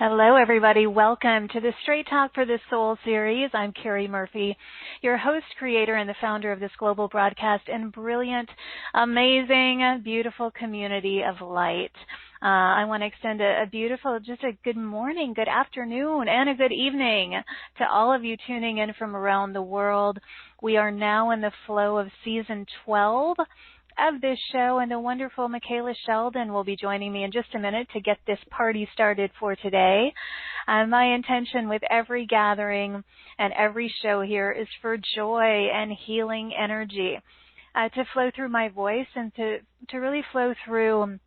Hello, everybody. Welcome to the Straight Talk for the Soul series. I'm Carrie Murphy, your host, creator, and the founder of this global broadcast and brilliant, amazing, beautiful community of light. I want to extend a beautiful, just a good morning, good afternoon, and a good evening to all of you tuning in from around the world. We are now in the flow of season 12 of this show, and the wonderful Micheila Sheldan will be joining me in just a minute to get this party started for today. My intention with every gathering and every show here is for joy and healing energy to flow through my voice and to really flow through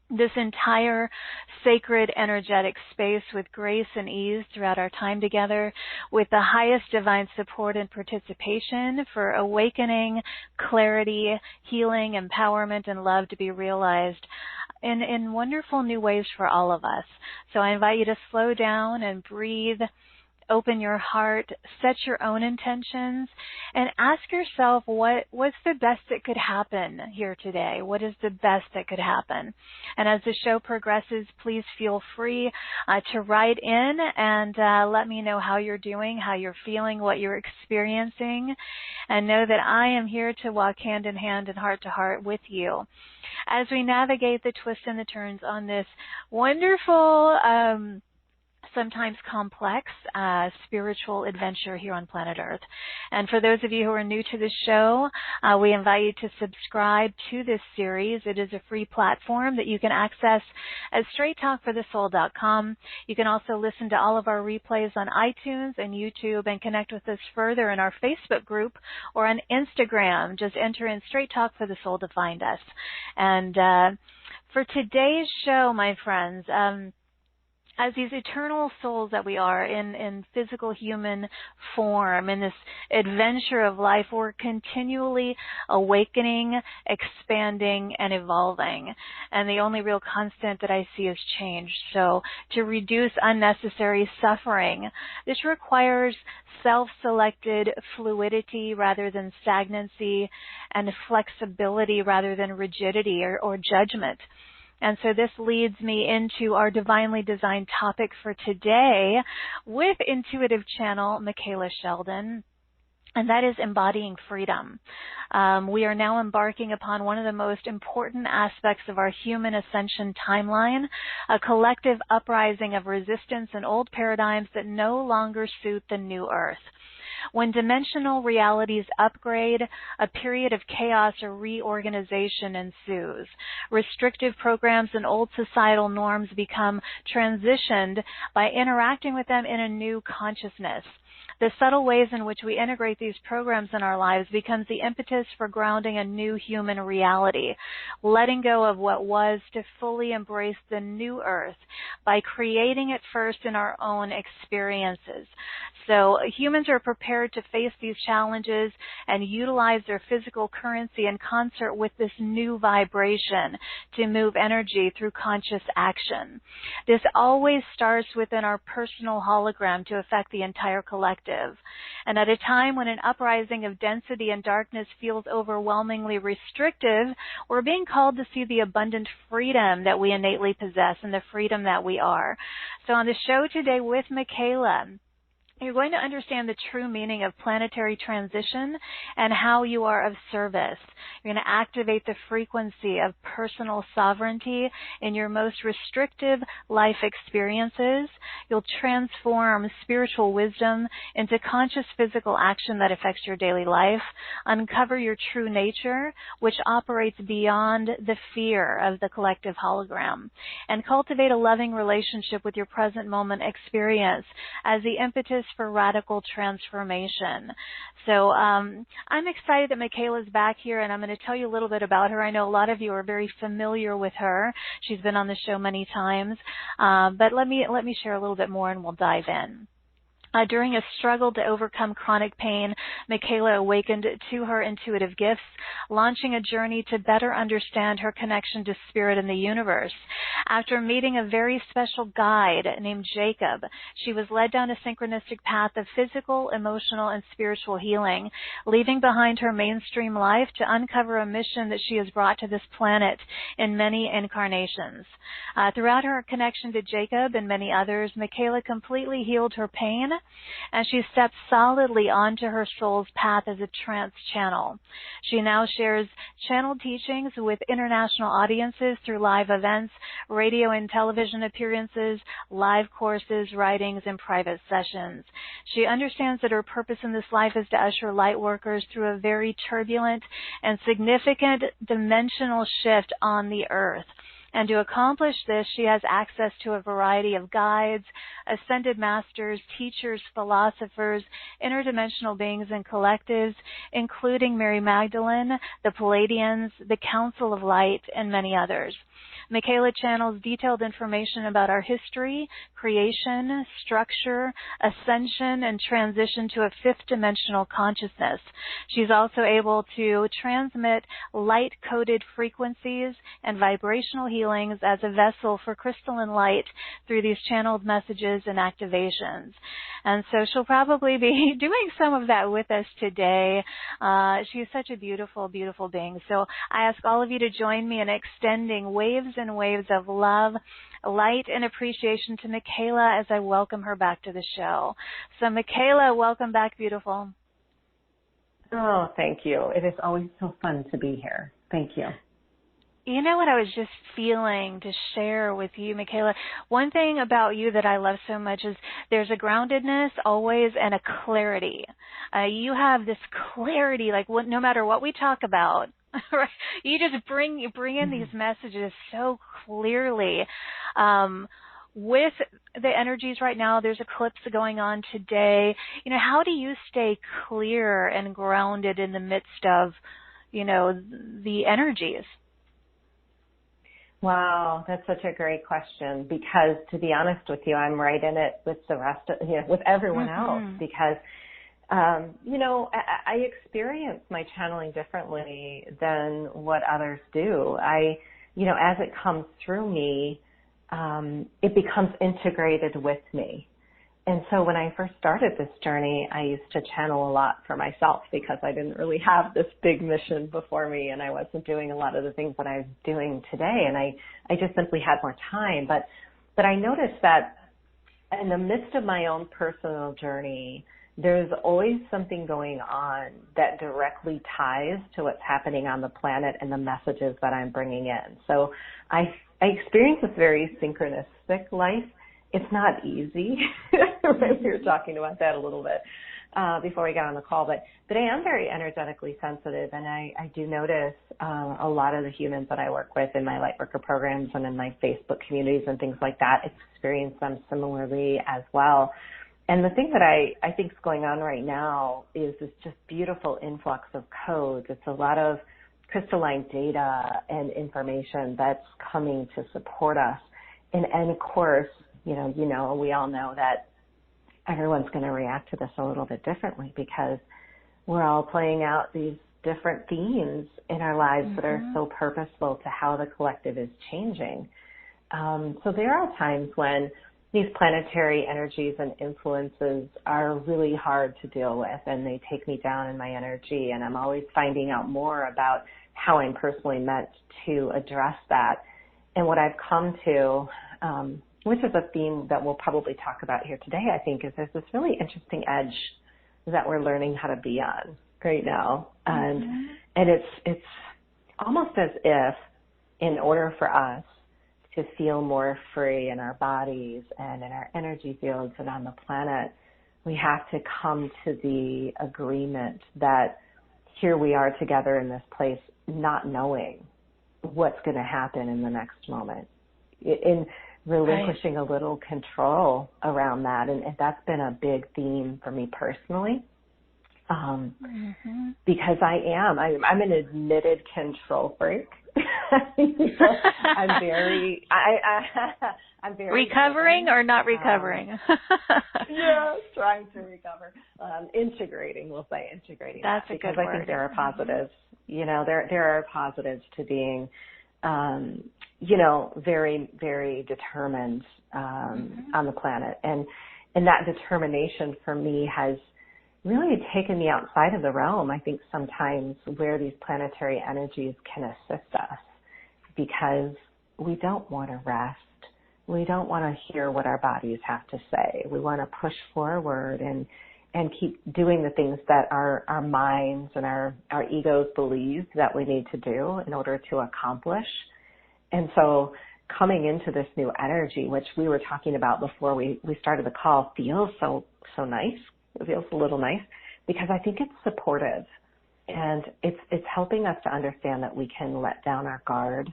this entire sacred energetic space with grace and ease throughout our time together, with the highest divine support and participation for awakening, clarity, healing, empowerment, and love to be realized in wonderful new ways for all of us. So I invite you to slow down and breathe. Open your heart, set your own intentions, and ask yourself what's the best that could happen here today? What is the best that could happen? And as the show progresses, please feel free to write in and let me know how you're doing, how you're feeling, what you're experiencing, and know that I am here to walk hand in hand and heart to heart with you as we navigate the twists and the turns on this wonderful sometimes complex spiritual adventure here on planet Earth. And for those of you who are new to the show, we invite you to subscribe to this series. It is a free platform that you can access at straighttalkforthesoul.com. You can also listen to all of our replays on iTunes and YouTube and connect with us further in our Facebook group or on Instagram. Just enter in Straight Talk for the Soul to find us. And for today's show, my friends, as these eternal souls that we are in physical human form, in this adventure of life, we're continually awakening, expanding, and evolving. And the only real constant that I see is change. So to reduce unnecessary suffering, this requires self-selected fluidity rather than stagnancy, and flexibility rather than rigidity or judgment. And so this leads me into our divinely designed topic for today with intuitive channel Micheila Sheldan, and that is embodying freedom. We are now embarking upon one of the most important aspects of our human ascension timeline, a collective uprising of resistance and old paradigms that no longer suit the new earth. When dimensional realities upgrade, a period of chaos or reorganization ensues. Restrictive programs and old societal norms become transitioned by interacting with them in a new consciousness. The subtle ways in which we integrate these programs in our lives becomes the impetus for grounding a new human reality, letting go of what was to fully embrace the new earth by creating it first in our own experiences. So humans are prepared to face these challenges and utilize their physical currency in concert with this new vibration to move energy through conscious action. This always starts within our personal hologram to affect the entire collective. And at a time when an uprising of density and darkness feels overwhelmingly restrictive, we're being called to see the abundant freedom that we innately possess and the freedom that we are. So on the show today with Micheila, you're going to understand the true meaning of planetary transition and how you are of service. You're going to activate the frequency of personal sovereignty in your most restrictive life experiences. You'll transform spiritual wisdom into conscious physical action that affects your daily life. Uncover your true nature, which operates beyond the fear of the collective hologram. And cultivate a loving relationship with your present moment experience as the impetus for radical transformation. So I'm excited that Micheila's back here, and I'm going to tell you a little bit about her. I know a lot of you are very familiar with her. She's been on the show many times, but let me share a little bit more, and we'll dive in. During a struggle to overcome chronic pain, Micheila awakened to her intuitive gifts, launching a journey to better understand her connection to spirit and the universe. After meeting a very special guide named Jacob, she was led down a synchronistic path of physical, emotional, and spiritual healing, leaving behind her mainstream life to uncover a mission that she has brought to this planet in many incarnations. Throughout her connection to Jacob and many others, Micheila completely healed her pain, and she stepped solidly onto her soul's path as a trance channel. She now shares channeled teachings with international audiences through live events, radio and television appearances, live courses, writings, and private sessions. She understands that her purpose in this life is to usher light workers through a very turbulent and significant dimensional shift on the earth. And to accomplish this, she has access to a variety of guides, ascended masters, teachers, philosophers, interdimensional beings, and collectives, including Mary Magdalene, the Palladians, the Council of Light, and many others. Micheila channels detailed information about our history, creation, structure, ascension, and transition to a fifth-dimensional consciousness. She's also able to transmit light-coded frequencies and vibrational healings as a vessel for crystalline light through these channeled messages and activations. And so she'll probably be doing some of that with us today. She's such a beautiful, beautiful being. So I ask all of you to join me in extending waves and waves of love, light, and appreciation to Micheila as I welcome her back to the show. So Micheila, welcome back, beautiful. Oh, thank you. It is always so fun to be here. Thank you. You know what I was just feeling to share with you, Micheila? One thing about you that I love so much is there's a groundedness always and a clarity. You have this clarity, like no matter what we talk about, right? You just bring in these messages so clearly. With the energies right now, there's eclipse going on today. You know, how do you stay clear and grounded in the midst of, you know, the energies? Wow, that's such a great question, because to be honest with you, I'm right in it with the rest of, with everyone else, because, I experience my channeling differently than what others do. As it comes through me, it becomes integrated with me. And so when I first started this journey, I used to channel a lot for myself because I didn't really have this big mission before me, and I wasn't doing a lot of the things that I was doing today, and I just simply had more time. But I noticed that in the midst of my own personal journey, there's always something going on that directly ties to what's happening on the planet and the messages that I'm bringing in. So I experience this very synchronistic life. It's not easy. We were talking about that a little bit before we got on the call, but I am very energetically sensitive, and I do notice a lot of the humans that I work with in my Lightworker programs and in my Facebook communities and things like that experience them similarly as well. And the thing that I think is going on right now is this just beautiful influx of codes. It's a lot of crystalline data and information that's coming to support us. And of course, we all know that everyone's going to react to this a little bit differently because we're all playing out these different themes in our lives that are so purposeful to how the collective is changing. So there are times when these planetary energies and influences are really hard to deal with, and they take me down in my energy, and I'm always finding out more about how I'm personally meant to address that. And what I've come to, which is a theme that we'll probably talk about here today, I think, is there's this really interesting edge that we're learning how to be on right now. And it's almost as if in order for us to feel more free in our bodies and in our energy fields and on the planet, we have to come to the agreement that here we are together in this place, not knowing what's going to happen in the next moment. In relinquishing a little control around that. And that's been a big theme for me personally. because I'm an admitted control freak. I'm very recovering driven. or not recovering. Yeah, trying to recover. Integrating, we'll say integrating. That's that, a good because word. I think there are positives. There are positives to being, very, very determined on the planet, and that determination for me has really taken me outside of the realm, I think, sometimes where these planetary energies can assist us, because we don't want to rest. We don't want to hear what our bodies have to say. We want to push forward and keep doing the things that our minds and our egos believe that we need to do in order to accomplish. And so coming into this new energy, which we were talking about before we started the call, feels so nice. It feels a little nice because I think it's supportive, and it's helping us to understand that we can let down our guard,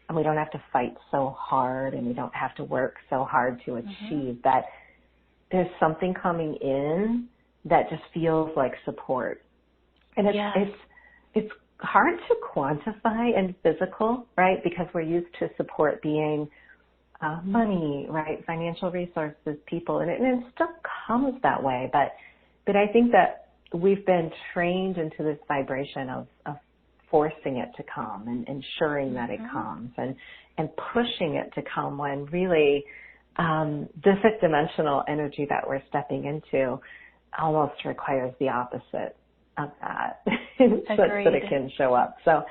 and we don't have to fight so hard, and we don't have to work so hard to achieve that. There's something coming in that just feels like support, and it's hard to quantify and physical, right? Because we're used to support being money, right? Financial resources, people, and it still comes that way. But I think that we've been trained into this vibration of forcing it to come and ensuring that it comes and pushing it to come, when really the fifth dimensional energy that we're stepping into almost requires the opposite of that such that it can show up. So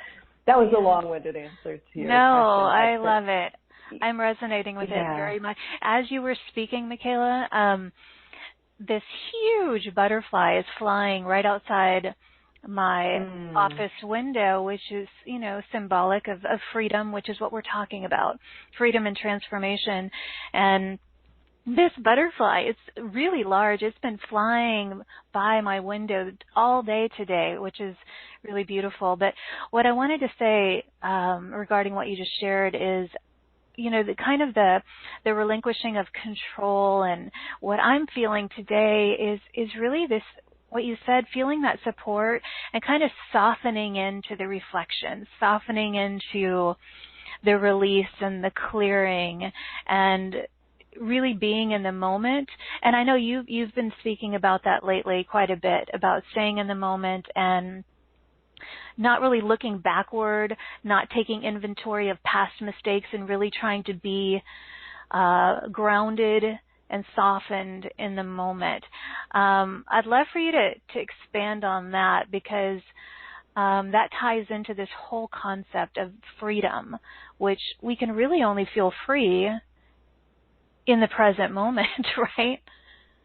that was a long-winded answer to your question. No, I love it. I'm resonating with it very much. As you were speaking, Micheila, this huge butterfly is flying right outside my office window, which is, symbolic of freedom, which is what we're talking about, freedom and transformation. And this butterfly, it's really large. It's been flying by my window all day today, which is really beautiful. But what I wanted to say regarding what you just shared is, the relinquishing of control, and what I'm feeling today is really this, what you said, feeling that support and kind of softening into the reflection, softening into the release and the clearing, and really being in the moment. And I know you've been speaking about that lately quite a bit, about staying in the moment and not really looking backward, not taking inventory of past mistakes, and really trying to be grounded and softened in the moment. I'd love for you to expand on that, because that ties into this whole concept of freedom, which we can really only feel free in the present moment, right?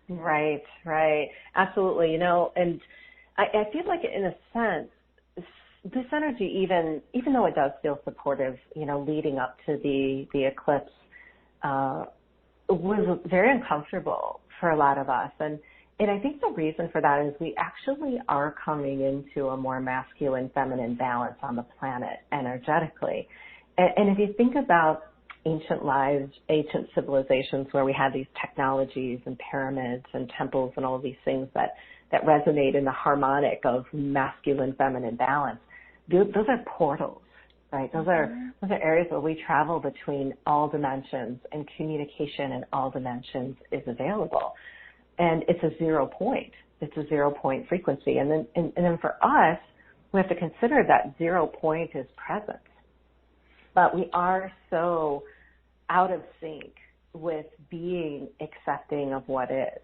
Right. Absolutely. And I feel like in a sense, this energy, even though it does feel supportive, leading up to the eclipse, was very uncomfortable for a lot of us. And I think the reason for that is we actually are coming into a more masculine, feminine balance on the planet energetically. And if you think about ancient lives, ancient civilizations where we had these technologies and pyramids and temples and all of these things that resonate in the harmonic of masculine, feminine balance, those are portals, right? Those are areas where we travel between all dimensions, and communication in all dimensions is available. And it's a 0 point. It's a 0 point frequency. And then for us, we have to consider that 0 point is presence. But we are so out of sync with being accepting of what is.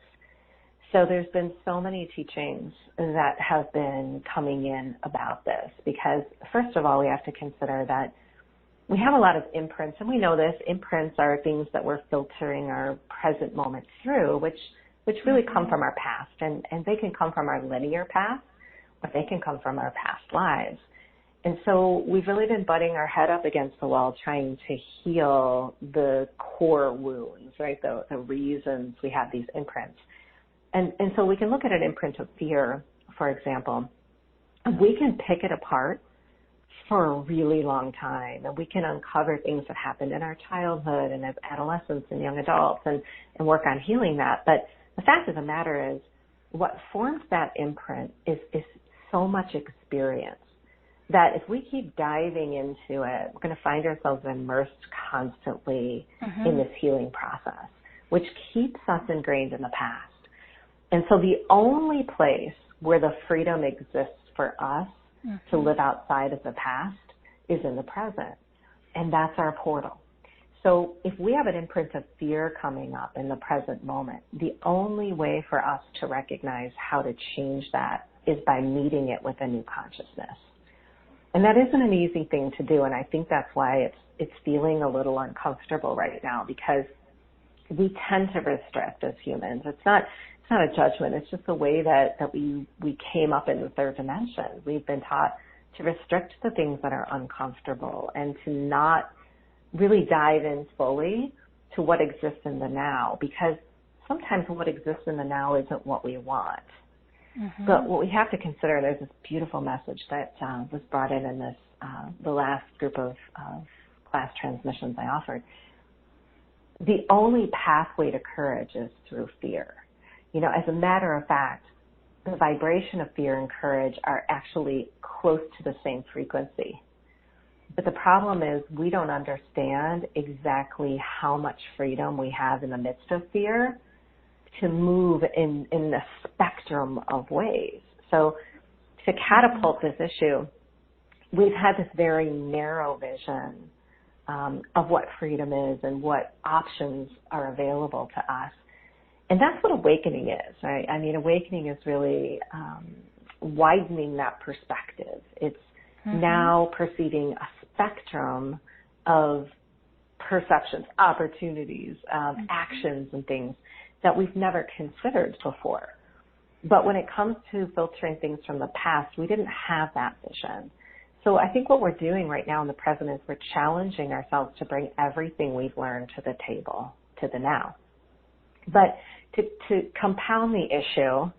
So there's been so many teachings that have been coming in about this, because first of all, we have to consider that we have a lot of imprints, and we know this. Imprints are things that we're filtering our present moment through, which really come from our past, and they can come from our linear past, or they can come from our past lives. And so we've really been butting our head up against the wall trying to heal the core wounds, right, the reasons we have these imprints. And so we can look at an imprint of fear, for example, and we can pick it apart for a really long time, and we can uncover things that happened in our childhood and as adolescents and young adults and work on healing that. But the fact of the matter is, what forms that imprint is so much experience that if we keep diving into it, we're going to find ourselves immersed constantly in this healing process, which keeps us ingrained in the past. And so the only place where the freedom exists for us to live outside of the past is in the present. And that's our portal. So if we have an imprint of fear coming up in the present moment, the only way for us to recognize how to change that is by meeting it with a new consciousness. And that isn't an easy thing to do, and I think that's why it's feeling a little uncomfortable right now, because we tend to restrict as humans. It's not a judgment. It's just the way that we came up in the third dimension. We've been taught to restrict the things that are uncomfortable and to not really dive in fully to what exists in the now, because sometimes what exists in the now isn't what we want. But what we have to consider, there's this beautiful message that was brought in this, the last group of class transmissions I offered. The only pathway to courage is through fear. You know, as a matter of fact, the vibration of fear and courage are actually close to the same frequency. But the problem is we don't understand exactly how much freedom we have in the midst of fear to move in the spectrum of ways. So to catapult this issue, we've had this very narrow vision of what freedom is and what options are available to us. And that's what awakening is, right? I mean, awakening is really widening that perspective. It's now perceiving a spectrum of perceptions, opportunities, actions and things that we've never considered before. But when it comes to filtering things from the past, we didn't have that vision. So I think what we're doing right now in the present is we're challenging ourselves to bring everything we've learned to the table, to the now. But to compound the issue,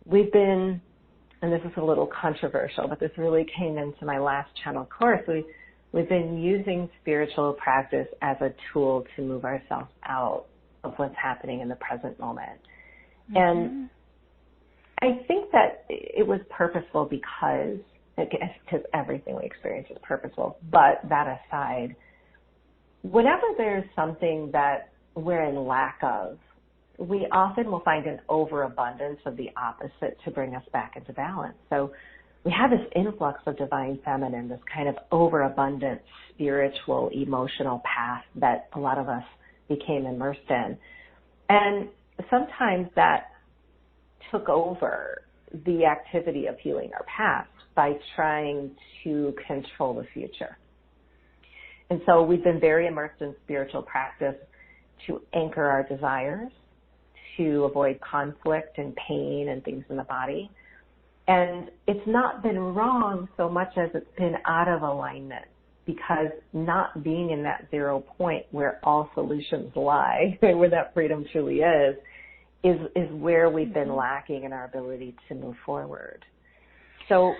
we've been, and this is a little controversial, but this really came into my last channel course, we've been using spiritual practice as a tool to move ourselves out of what's happening in the present moment. And I think that it was purposeful because everything we experience is purposeful. But that aside, whenever there's something that we're in lack of, we often will find an overabundance of the opposite to bring us back into balance. So we have this influx of divine feminine, this kind of overabundant spiritual, emotional path that a lot of us became immersed in. And sometimes that took over the activity of healing our past by trying to control the future. And so we've been very immersed in spiritual practice to anchor our desires, to avoid conflict and pain and things in the body. And it's not been wrong so much as it's been out of alignment, because not being in that 0 point where all solutions lie, where that freedom truly is where we've been lacking in our ability to move forward. So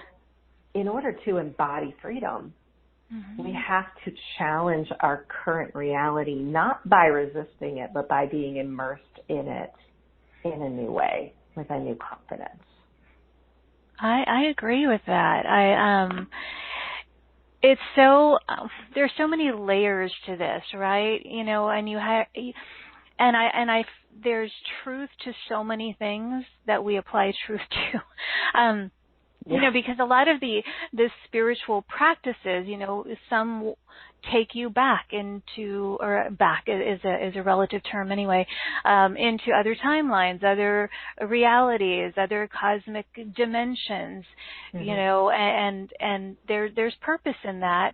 in order to embody freedom, we have to challenge our current reality, not by resisting it, but by being immersed in it in a new way, with a new confidence. I agree with that. It's so, there's so many layers to this, right? You know, and there's truth to so many things that we apply truth to. You know, because a lot of the spiritual practices, you know, some take you back into, or back is a relative term anyway, into other timelines, other realities, other cosmic dimensions, you know, and there's purpose in that,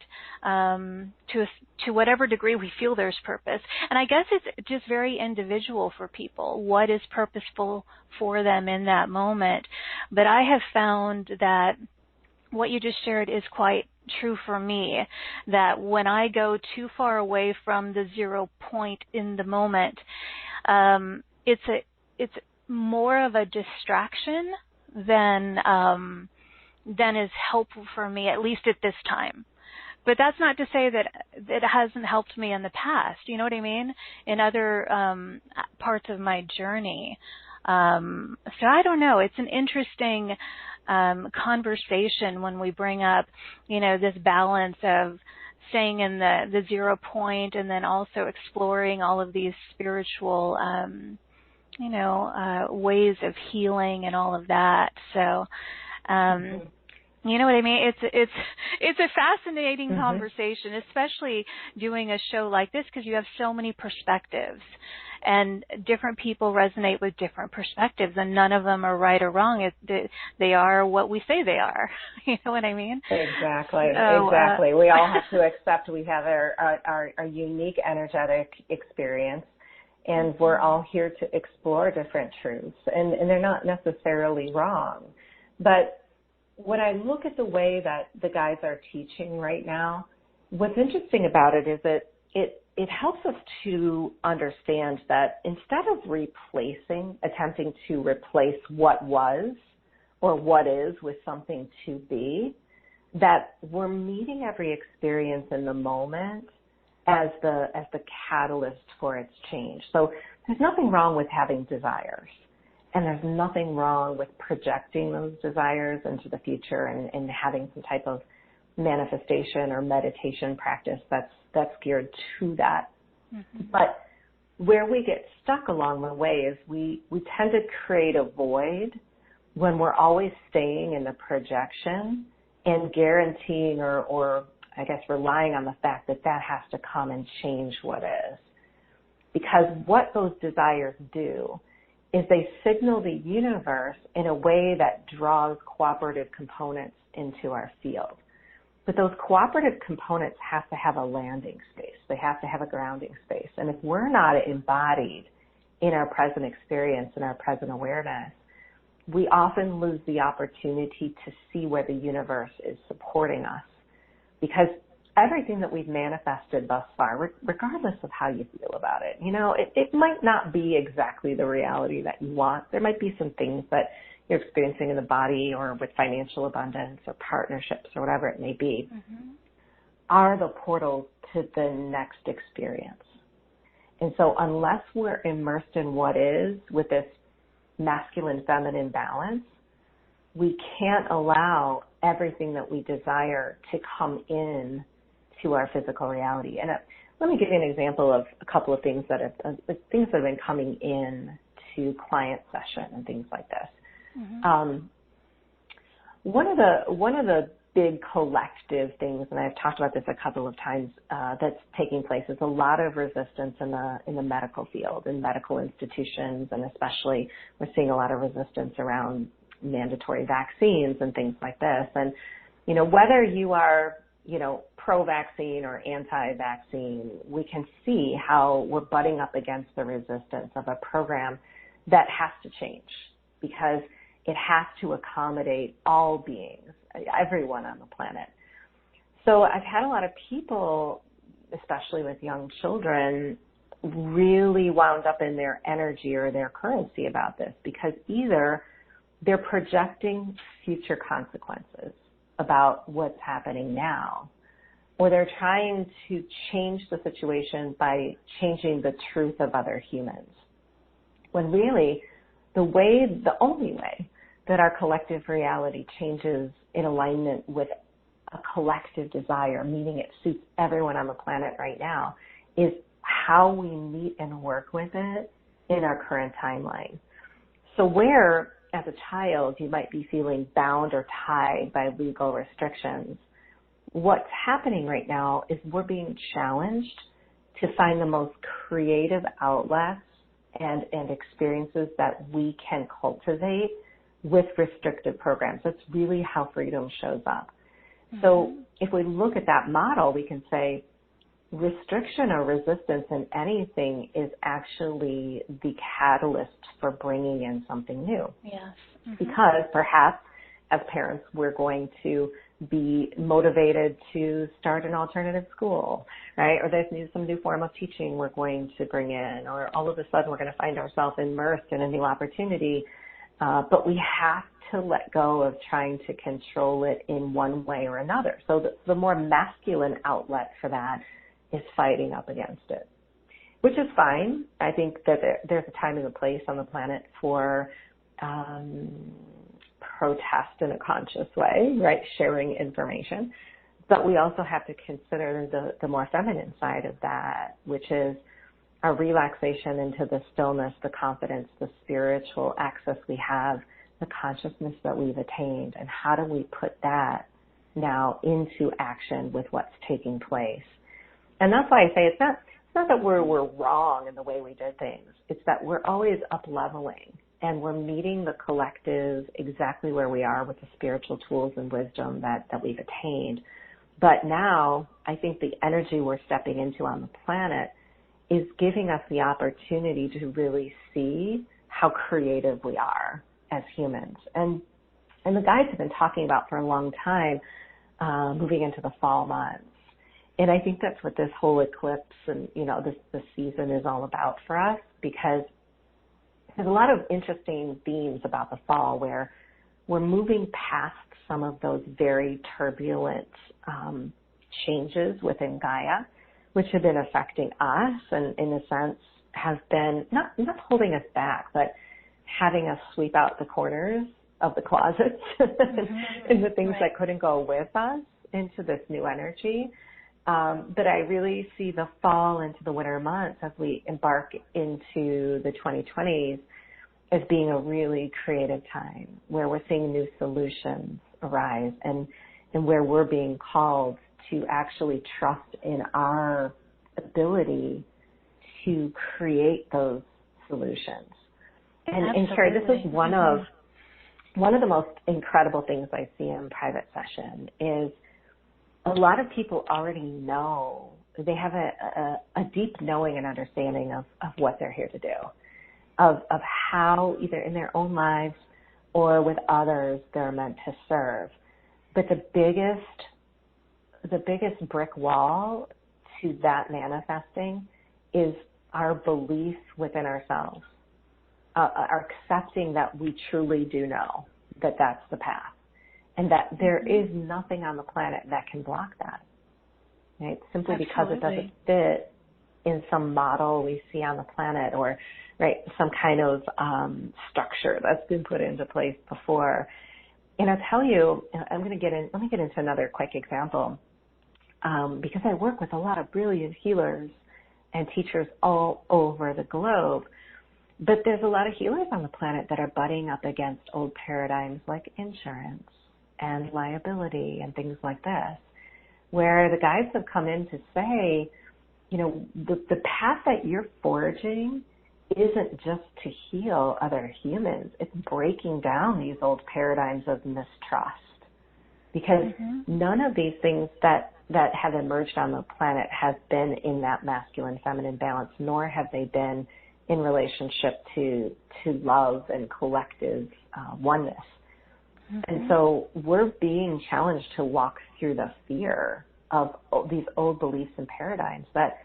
to whatever degree we feel there's purpose. And I guess it's just very individual for people, what is purposeful for them in that moment. But I have found that what you just shared is quite true for me, that when I go too far away from the 0 point in the moment, it's more of a distraction than is helpful for me, at least at this time. But that's not to say that it hasn't helped me in the past. You know what I mean? In other parts of my journey. So I don't know. It's an interesting conversation when we bring up, this balance of staying in the 0 point and then also exploring all of these spiritual, ways of healing and all of that. So, you know what I mean? It's a fascinating conversation, especially doing a show like this, because you have so many perspectives, and different people resonate with different perspectives, and none of them are right or wrong. They are what we say they are. You know what I mean? Exactly. So, exactly. We all have to accept we have our unique energetic experience, and we're all here to explore different truths, and they're not necessarily wrong. But when I look at the way that the guys are teaching right now, what's interesting about it is that it helps us to understand that instead of attempting to replace what was or what is with something to be, that we're meeting every experience in the moment as the catalyst for its change. So there's nothing wrong with having desires. And there's nothing wrong with projecting those desires into the future and having some type of manifestation or meditation practice that's geared to that. But where we get stuck along the way is we tend to create a void when we're always staying in the projection and guaranteeing or I guess relying on the fact that has to come and change what is. Because what those desires do is they signal the universe in a way that draws cooperative components into our field. But those cooperative components have to have a landing space. They have to have a grounding space. And if we're not embodied in our present experience and our present awareness, we often lose the opportunity to see where the universe is supporting us. Because everything that we've manifested thus far, regardless of how you feel about it, it might not be exactly the reality that you want. There might be some things that you're experiencing in the body or with financial abundance or partnerships or whatever it may be, are the portals to the next experience. And so unless we're immersed in what is with this masculine-feminine balance, we can't allow everything that we desire to come in to our physical reality. And let me give you an example of a couple of things that have been coming in to client session and things like this. One of the big collective things, and I've talked about this a couple of times, that's taking place is a lot of resistance in the medical field, in medical institutions, and especially we're seeing a lot of resistance around mandatory vaccines and things like this. And whether you are pro-vaccine or anti-vaccine, we can see how we're butting up against the resistance of a program that has to change because it has to accommodate all beings, everyone on the planet. So I've had a lot of people, especially with young children, really wound up in their energy or their currency about this because either they're projecting future consequences about what's happening now, or they're trying to change the situation by changing the truth of other humans. When really, the only way that our collective reality changes in alignment with a collective desire, meaning it suits everyone on the planet right now, is how we meet and work with it in our current timeline. So where, as a child, you might be feeling bound or tied by legal restrictions, what's happening right now is we're being challenged to find the most creative outlets and experiences that we can cultivate with restrictive programs. That's really how freedom shows up. So if we look at that model, we can say restriction or resistance in anything is actually the catalyst for bringing in something new. Yes. Because perhaps as parents, we're going to be motivated to start an alternative school, right? Or there's some new form of teaching we're going to bring in, or all of a sudden we're going to find ourselves immersed in a new opportunity. But we have to let go of trying to control it in one way or another. So the more masculine outlet for that is fighting up against it. which is fine. I think that there's a time and a place on the planet for protest in a conscious way, right? Sharing information. But we also have to consider the more feminine side of that, which is our relaxation into the stillness, the confidence, the spiritual access we have, the consciousness that we've attained, and how do we put that now into action with what's taking place. And that's why I say it's not that we're wrong in the way we did things. It's that we're always up-leveling, and we're meeting the collective exactly where we are with the spiritual tools and wisdom that we've attained. But now I think the energy we're stepping into on the planet is giving us the opportunity to really see how creative we are as humans. And the guides have been talking about for a long time, moving into the fall months. And I think that's what this whole eclipse and, this season is all about for us, because there's a lot of interesting themes about the fall where we're moving past some of those very turbulent changes within Gaia, which have been affecting us and in a sense have been not holding us back, but having us sweep out the corners of the closets and the things that couldn't go with us into this new energy. But I really see the fall into the winter months as we embark into the 2020s as being a really creative time where we're seeing new solutions arise and where we're being called to actually trust in our ability to create those solutions. And Carrie, this is one of the most incredible things I see in private session is a lot of people already know, they have a deep knowing and understanding of what they're here to do, of how either in their own lives or with others they're meant to serve. But the biggest brick wall to that manifesting is our belief within ourselves, our accepting that we truly do know that that's the path, and that there is nothing on the planet that can block that, right? Simply because it doesn't fit in some model we see on the planet or, right, some kind of structure that's been put into place before. And I'll tell you, let me get into another quick example, because I work with a lot of brilliant healers and teachers all over the globe. But there's a lot of healers on the planet that are butting up against old paradigms like insurance and liability and things like this, where the guides have come in to say, the path that you're forging isn't just to heal other humans. It's breaking down these old paradigms of mistrust, because none of these things that have emerged on the planet have been in that masculine-feminine balance, nor have they been in relationship to love and collective oneness. And so we're being challenged to walk through the fear of these old beliefs and paradigms that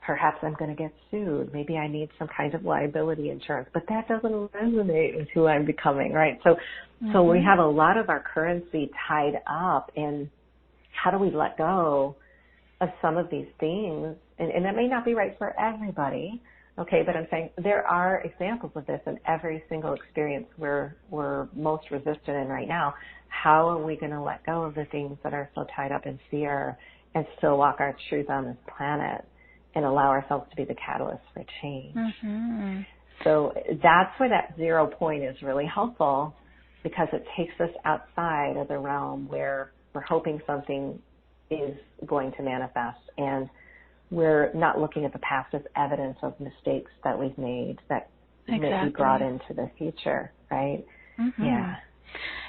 perhaps I'm going to get sued. Maybe I need some kind of liability insurance, but that doesn't resonate with who I'm becoming, right? So we have a lot of our currency tied up in how do we let go of some of these things, and that may not be right for everybody, okay, but I'm saying there are examples of this in every single experience we're most resistant in right now. How are we going to let go of the things that are so tied up in fear and still walk our truth on this planet and allow ourselves to be the catalyst for change? So that's where that 0 point is really helpful, because it takes us outside of the realm where we're hoping something is going to manifest, and we're not looking at the past as evidence of mistakes that we've made that may be brought into the future, right?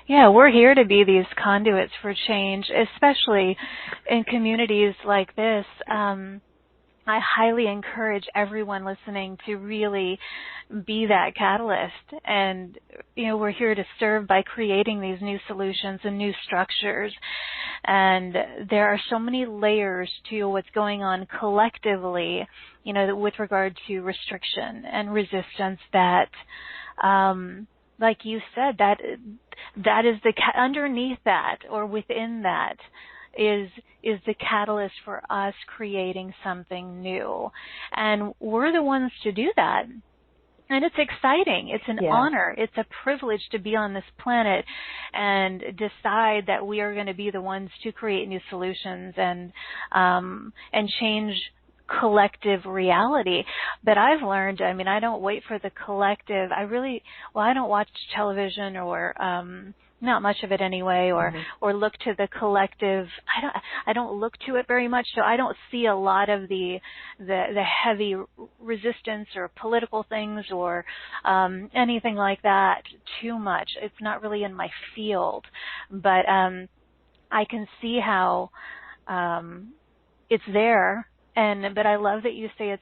Yeah, we're here to be these conduits for change, especially in communities like this. I highly encourage everyone listening to really be that catalyst. And, we're here to serve by creating these new solutions and new structures. And there are so many layers to what's going on collectively, with regard to restriction and resistance that, like you said, that is underneath that or within that is the catalyst for us creating something new. And we're the ones to do that. And it's exciting. It's an honor. It's a privilege to be on this planet and decide that we are going to be the ones to create new solutions and change collective reality. But I've learned, I mean, I don't wait for the collective. I don't watch television or not much of it anyway, or look to the collective. I don't look to it very much, so I don't see a lot of the heavy resistance or political things or anything like that too much. It's not really in my field, but I can see how it's there. But I love that you say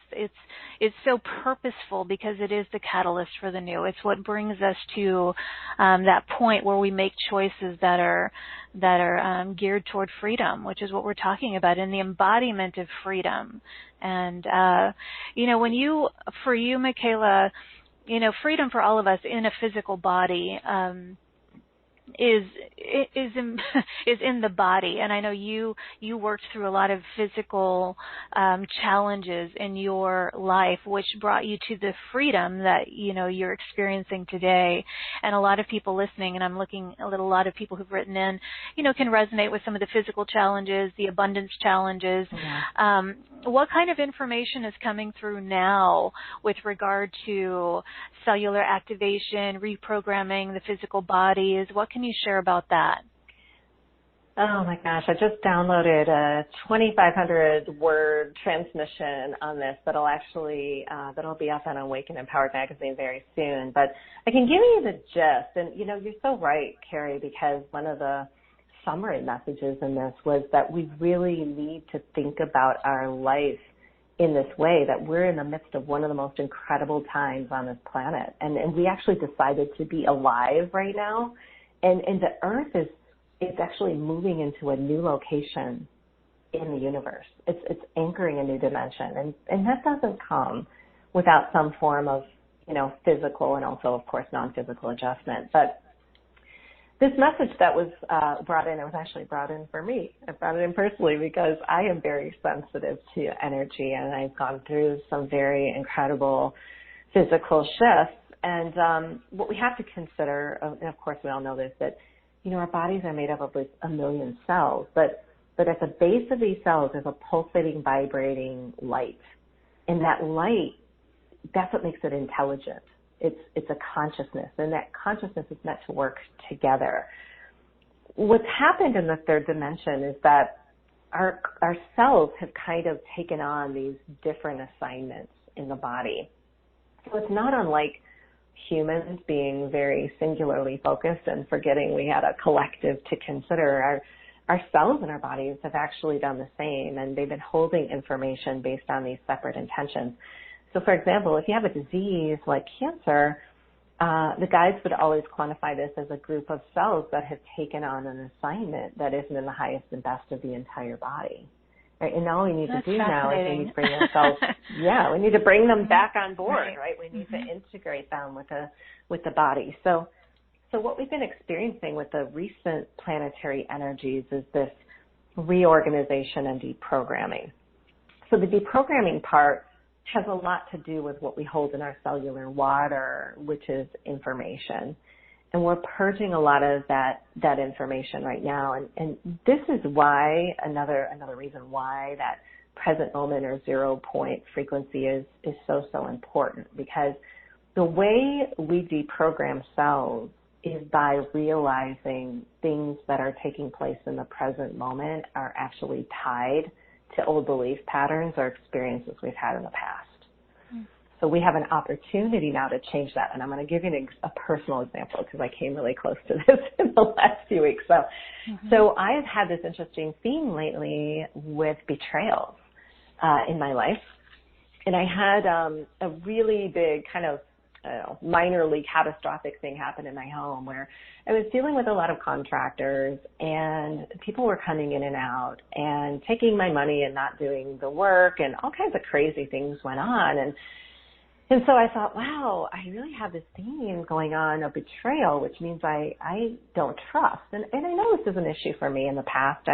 it's so purposeful because it is the catalyst for the new. It's what brings us to that point where we make choices that are geared toward freedom, which is what we're talking about, in the embodiment of freedom. And for you, Micheila, freedom for all of us in a physical body is in the body. And I know you worked through a lot of physical challenges in your life, which brought you to the freedom that you're experiencing today. And a lot of people listening, and I'm looking at a lot of people who've written in, can resonate with some of the physical challenges, the abundance challenges. Yeah. What kind of information is coming through now with regard to cellular activation, reprogramming the physical bodies? What can you share about that? Oh my gosh, I just downloaded a 2,500 word transmission on this that'll be up on Awaken Empowered magazine very soon. But I can give you the gist. And you're so right, Carrie, because one of the summary messages in this was that we really need to think about our life in this way, that we're in the midst of one of the most incredible times on this planet. And we actually decided to be alive right now. And the earth it's actually moving into a new location in the universe. It's anchoring a new dimension. And that doesn't come without some form of, physical and also, of course, non-physical adjustment. But this message that was brought in, it was actually brought in for me. I brought it in personally because I am very sensitive to energy, and I've gone through some very incredible physical shifts. And what we have to consider, and of course we all know this, that our bodies are made up of like 1 million cells, but at the base of these cells is a pulsating, vibrating light, and that light, that's what makes it intelligent. It's a consciousness, and that consciousness is meant to work together. What's happened in the third dimension is that our cells have kind of taken on these different assignments in the body. So it's not unlike humans being very singularly focused and forgetting we had a collective to consider. Our cells in our bodies have actually done the same, and they've been holding information based on these separate intentions. So, for example, if you have a disease like cancer, the guides would always quantify this as a group of cells that have taken on an assignment that isn't in the highest and best of the entire body. Right? And all we need to do now is we need to bring ourselves, we need to bring them back on board, right? We need to integrate them with the body. So what we've been experiencing with the recent planetary energies is this reorganization and deprogramming. So the deprogramming part has a lot to do with what we hold in our cellular water, which is information. And we're purging a lot of that information right now. And this is why, another reason why that present moment or 0 point frequency is so important, because the way we deprogram cells is by realizing things that are taking place in the present moment are actually tied to old belief patterns or experiences we've had in the past. So we have an opportunity now to change that. And I'm going to give you a personal example because I came really close to this in the last few weeks. So I have had this interesting theme lately with betrayals in my life. And I had a really big kind of minorly catastrophic thing happen in my home where I was dealing with a lot of contractors, and people were coming in and out and taking my money and not doing the work, and all kinds of crazy things went on. And so I thought, wow, I really have this theme going on of betrayal, which means I don't trust. And I know this is an issue for me in the past.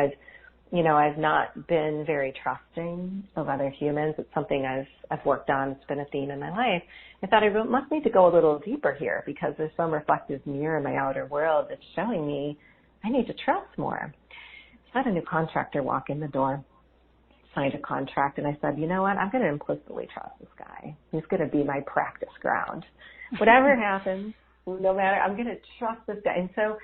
I've not been very trusting of other humans. It's something I've worked on. It's been a theme in my life. I thought I must need to go a little deeper here because there's some reflective mirror in my outer world that's showing me I need to trust more. I had a new contractor walk in the door, signed a contract, and I said, you know what? I'm going to implicitly trust this guy. He's going to be my practice ground. Whatever happens, no matter, I'm going to trust this guy. And so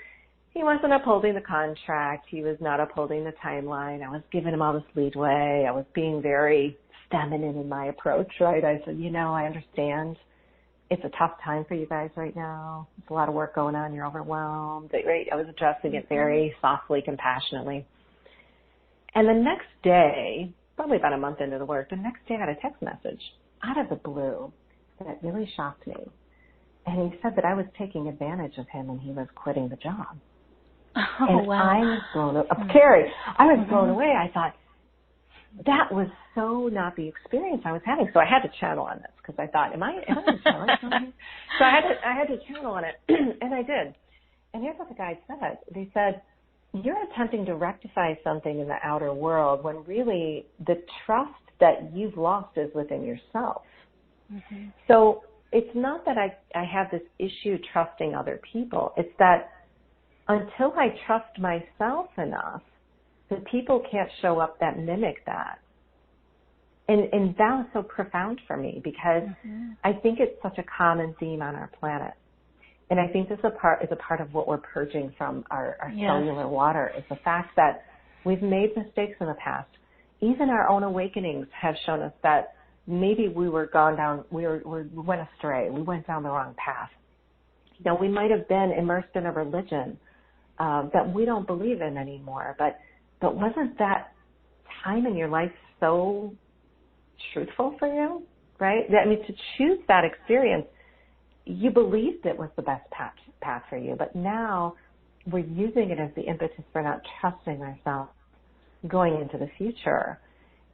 he wasn't upholding the contract. He was not upholding the timeline. I was giving him all this leeway. I was being very feminine in my approach, right? I said, I understand. It's a tough time for you guys right now. There's a lot of work going on. You're overwhelmed. Right? I was addressing it very softly, compassionately. And the next day, probably about a month into the work, the next day I got a text message out of the blue that really shocked me. And he said that I was taking advantage of him and he was quitting the job. Oh, and wow. I was blown away. Carrie, I was blown away. I thought, that was so not the experience I was having. So I had to channel on this because I thought, am I channeling something? So I had to channel on it, and I did. And here's what the guide said. They said, you're attempting to rectify something in the outer world when really the trust that you've lost is within yourself. Mm-hmm. So it's not that I have this issue trusting other people. It's that until I trust myself enough, the people can't show up that mimic that. And that was so profound for me because I think it's such a common theme on our planet. And I think this is a part of what we're purging from our cellular water is the fact that we've made mistakes in the past. Even our own awakenings have shown us that maybe we went astray. We went down the wrong path. We might have been immersed in a religion that we don't believe in anymore. But wasn't that time in your life so truthful for you, right? I mean, to choose that experience, you believed it was the best path for you. But now we're using it as the impetus for not trusting ourselves going into the future.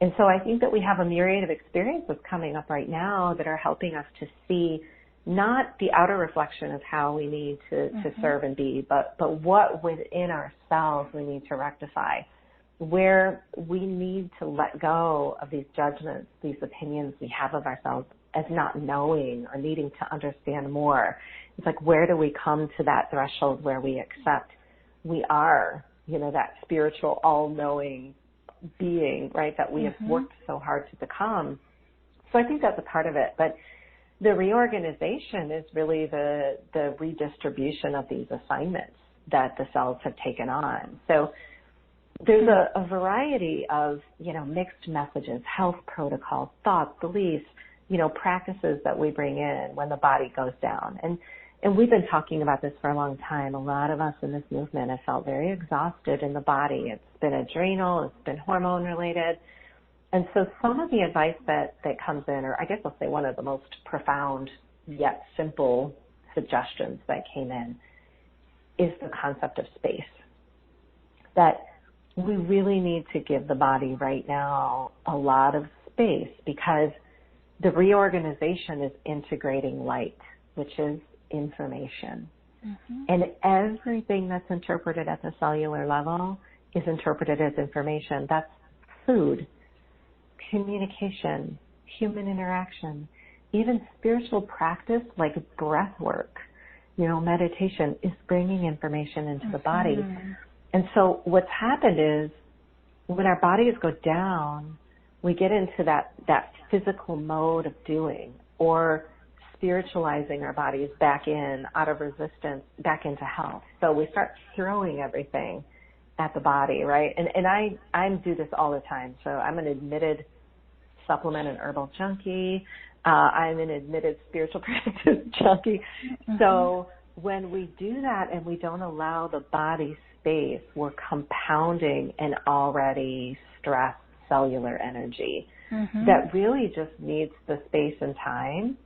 And so I think that we have a myriad of experiences coming up right now that are helping us to see not the outer reflection of how we need to serve and be, but what within ourselves we need to rectify, where we need to let go of these judgments, these opinions we have of ourselves as not knowing or needing to understand more. It's like, where do we come to that threshold where we accept we are, that spiritual all-knowing being, right, that we have worked so hard to become. So I think that's a part of it. But the reorganization is really the redistribution of these assignments that the cells have taken on. So there's a variety of, mixed messages, health protocols, thoughts, beliefs, practices that we bring in when the body goes down. And we've been talking about this for a long time. A lot of us in this movement have felt very exhausted in the body. It's been adrenal, it's been hormone related. And so some of the advice that comes in, or I guess I'll say one of the most profound yet simple suggestions that came in, is the concept of space. That we really need to give the body right now a lot of space because the reorganization is integrating light, which is information. And everything that's interpreted at the cellular level is interpreted as information. That's food, communication, human interaction, even spiritual practice like breath work, meditation is bringing information into the body. And so what's happened is when our bodies go down, we get into that physical mode of doing or spiritualizing our bodies back in, out of resistance, back into health. So we start throwing everything at the body, right? And I do this all the time. So I'm an admitted supplement and herbal junkie. I'm an admitted spiritual practice junkie. So when we do that and we don't allow the body space, we're compounding an already stressed cellular energy that really just needs the space and time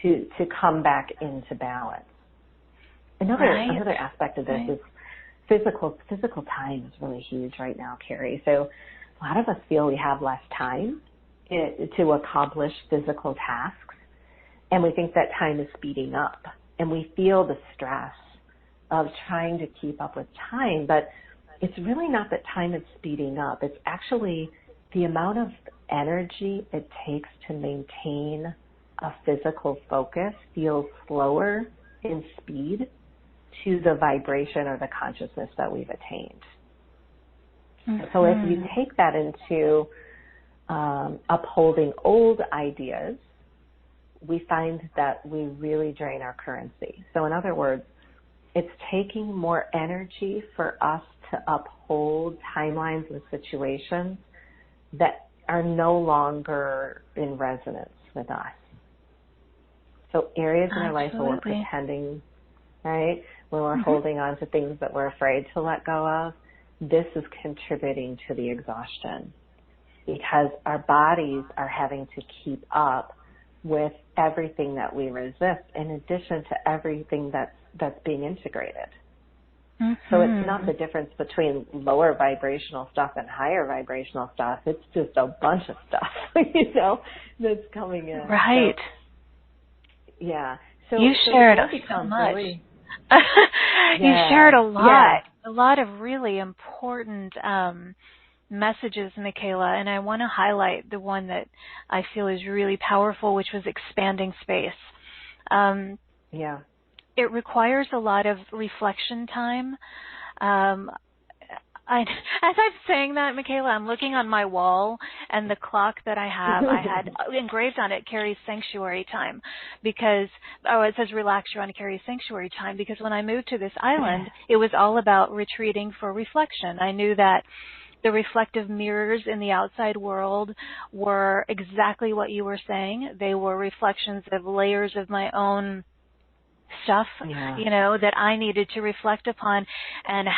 to come back into balance. Another aspect of this is physical time is really huge right now, Carrie. So a lot of us feel we have less time to accomplish physical tasks, and we think that time is speeding up, and we feel the stress of trying to keep up with time. But it's really not that time is speeding up. It's actually the amount of energy it takes to maintain a physical focus feels slower in speed to the vibration or the consciousness that we've attained. So if you take that into upholding old ideas, we find that we really drain our currency. So in other words, it's taking more energy for us to uphold timelines and situations that are no longer in resonance with us. So areas in our life where we're pretending, right, when we're holding on to things that we're afraid to let go of, this is contributing to the exhaustion because our bodies are having to keep up with everything that we resist in addition to everything that's being integrated. So it's not the difference between lower vibrational stuff and higher vibrational stuff. It's just a bunch of stuff, that's coming in. Right. So, yeah. So you shared so much. Really, you shared a lot, a lot of really important messages, Micheila, and I want to highlight the one that I feel is really powerful, which was expanding space. It requires a lot of reflection time. As I'm saying that, Micheila, I'm looking on my wall, and the clock that I had engraved on it carries sanctuary time because, it says relax, you're on Carrie's sanctuary time, because when I moved to this island, it was all about retreating for reflection. I knew that the reflective mirrors in the outside world were exactly what you were saying. They were reflections of layers of my own stuff, that I needed to reflect upon, and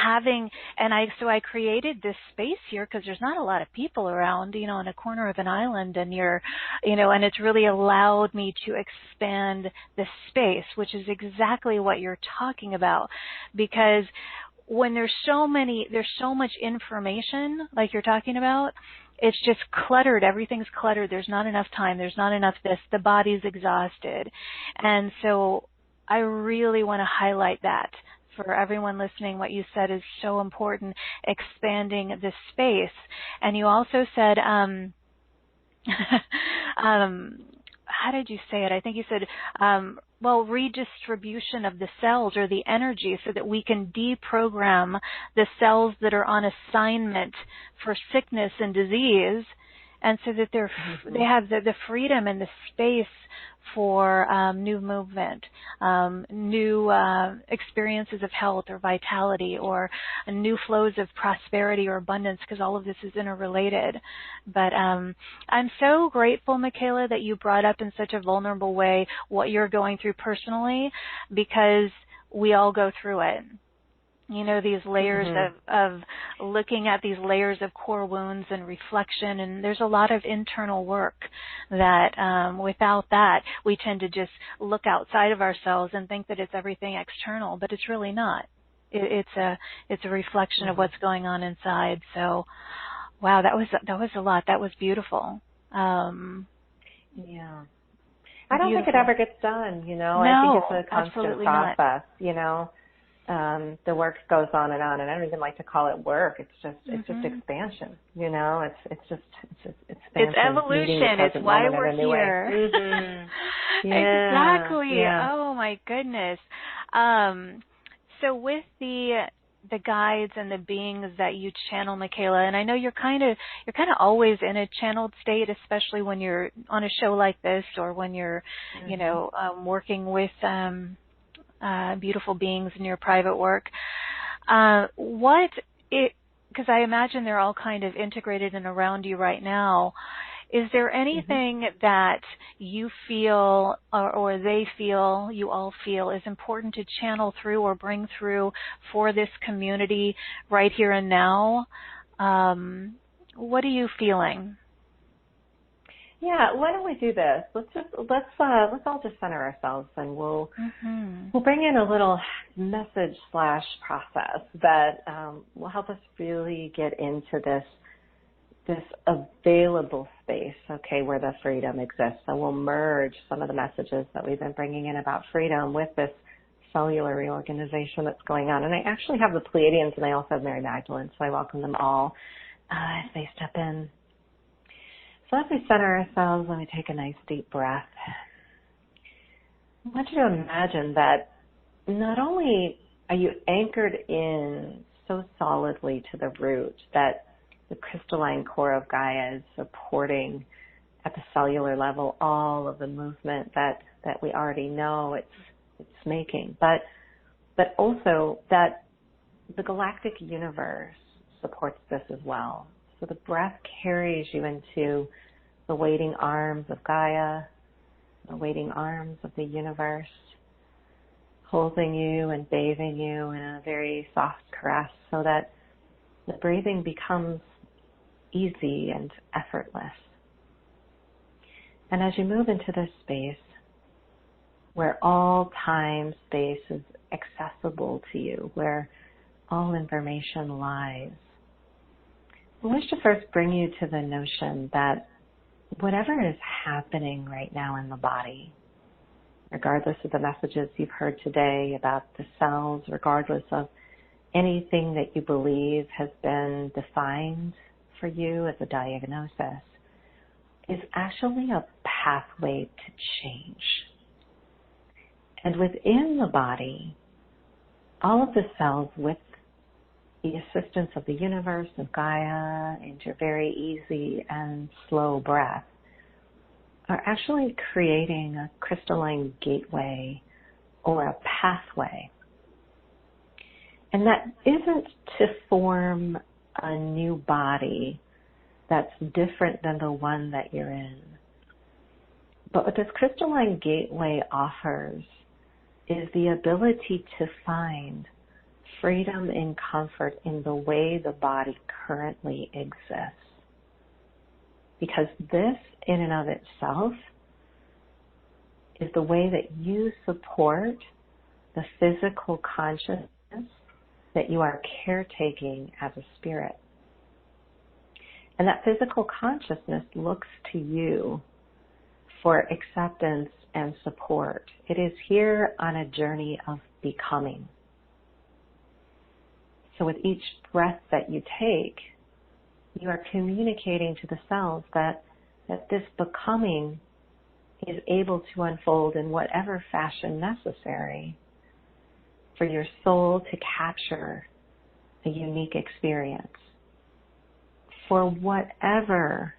so I created this space here because there's not a lot of people around, in a corner of an island, and and it's really allowed me to expand the space, which is exactly what you're talking about, because when there's so much information like you're talking about, it's just cluttered. Everything's cluttered. There's not enough time. There's not enough this. The body's exhausted. And so I really want to highlight that for everyone listening. What you said is so important, expanding the space. And you also said, how did you say it? I think you said, redistribution of the cells or the energy so that we can deprogram the cells that are on assignment for sickness and disease, and so that they have the freedom and the space for new movement, new experiences of health or vitality, or new flows of prosperity or abundance, because all of this is interrelated. But I'm so grateful, Micheila, that you brought up in such a vulnerable way what you're going through personally, because we all go through it. These layers of looking at these layers of core wounds and reflection, and there's a lot of internal work that without that, we tend to just look outside of ourselves and think that it's everything external, but it's really not. It's a reflection of what's going on inside. So, wow, that was a lot. That was beautiful. I don't think it ever gets done, No, I think it's a constant process, not. The work goes on, and I don't even like to call it work. It's just expansion. It's expansion. It's evolution. It's why we're here. Exactly. Yeah. Oh my goodness. So with the guides and the beings that you channel, Micheila, and I know you're kind of always in a channeled state, especially when you're on a show like this, or when you're working with beautiful beings in your private work. Because I imagine they're all kind of integrated and around you right now. Is there anything that you feel or they feel, you all feel, is important to channel through or bring through for this community right here and now? What are you feeling? Yeah, why don't we do this? Let's all just center ourselves, and we'll bring in a little message / process that will help us really get into this available space, where the freedom exists. So we'll merge some of the messages that we've been bringing in about freedom with this cellular reorganization that's going on. And I actually have the Pleiadians and I also have Mary Magdalene, so I welcome them all as they step in. So as we center ourselves, let me take a nice deep breath. I want you to imagine that not only are you anchored in so solidly to the root that the crystalline core of Gaia is supporting at the cellular level all of the movement that we already know it's making, but also that the galactic universe supports this as well. So the breath carries you into the waiting arms of Gaia, the waiting arms of the universe, holding you and bathing you in a very soft caress so that the breathing becomes easy and effortless. And as you move into this space where all time, space is accessible to you, where all information lies, I wish to first bring you to the notion that whatever is happening right now in the body, regardless of the messages you've heard today about the cells, regardless of anything that you believe has been defined for you as a diagnosis, is actually a pathway to change. And within the body, all of the cells, with the assistance of the universe, of Gaia, and your very easy and slow breath, are actually creating a crystalline gateway or a pathway. And that isn't to form a new body that's different than the one that you're in. But what this crystalline gateway offers is the ability to find freedom and comfort in the way the body currently exists. Because this, in and of itself, is the way that you support the physical consciousness that you are caretaking as a spirit. And that physical consciousness looks to you for acceptance and support. It is here on a journey of becoming. So with each breath that you take, you are communicating to the cells that this becoming is able to unfold in whatever fashion necessary for your soul to capture a unique experience. For whatever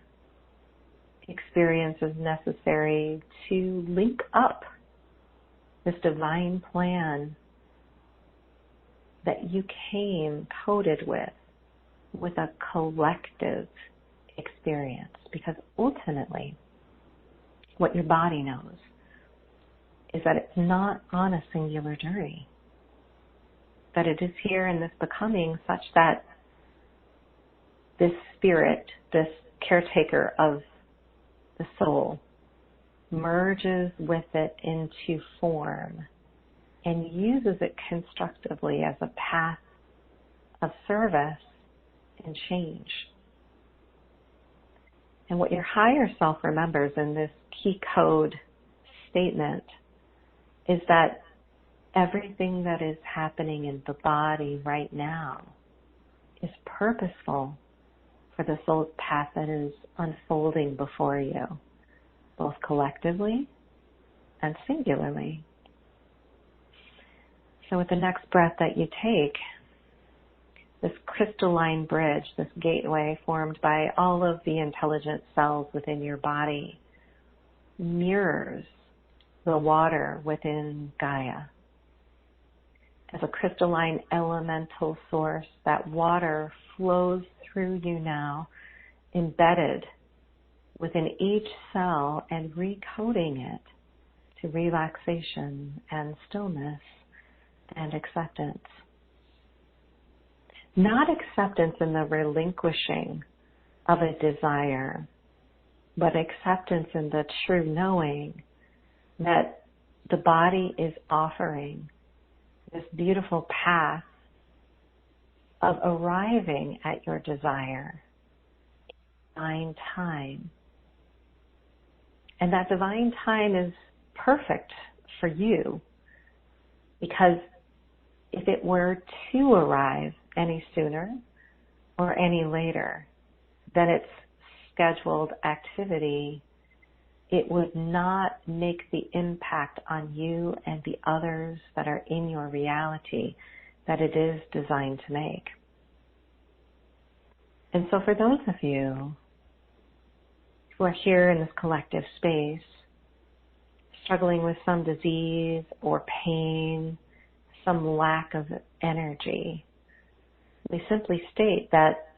experience is necessary to link up this divine plan that you came coded with a collective experience. Because ultimately, what your body knows is that it's not on a singular journey. That it is here in this becoming such that this spirit, this caretaker of the soul, merges with it into form and uses it constructively as a path of service and change. And what your higher self remembers in this key code statement is that everything that is happening in the body right now is purposeful for the soul's path that is unfolding before you, both collectively and singularly. So with the next breath that you take, this crystalline bridge, this gateway formed by all of the intelligent cells within your body, mirrors the water within Gaia. As a crystalline elemental source, that water flows through you now, embedded within each cell and recoding it to relaxation and stillness and acceptance. Not acceptance in the relinquishing of a desire, but acceptance in the true knowing that the body is offering this beautiful path of arriving at your desire in divine time. And that divine time is perfect for you Because if it were to arrive any sooner or any later than its scheduled activity, it would not make the impact on you and the others that are in your reality that it is designed to make. And so for those of you who are here in this collective space, struggling with some disease or pain, some lack of energy, we simply state that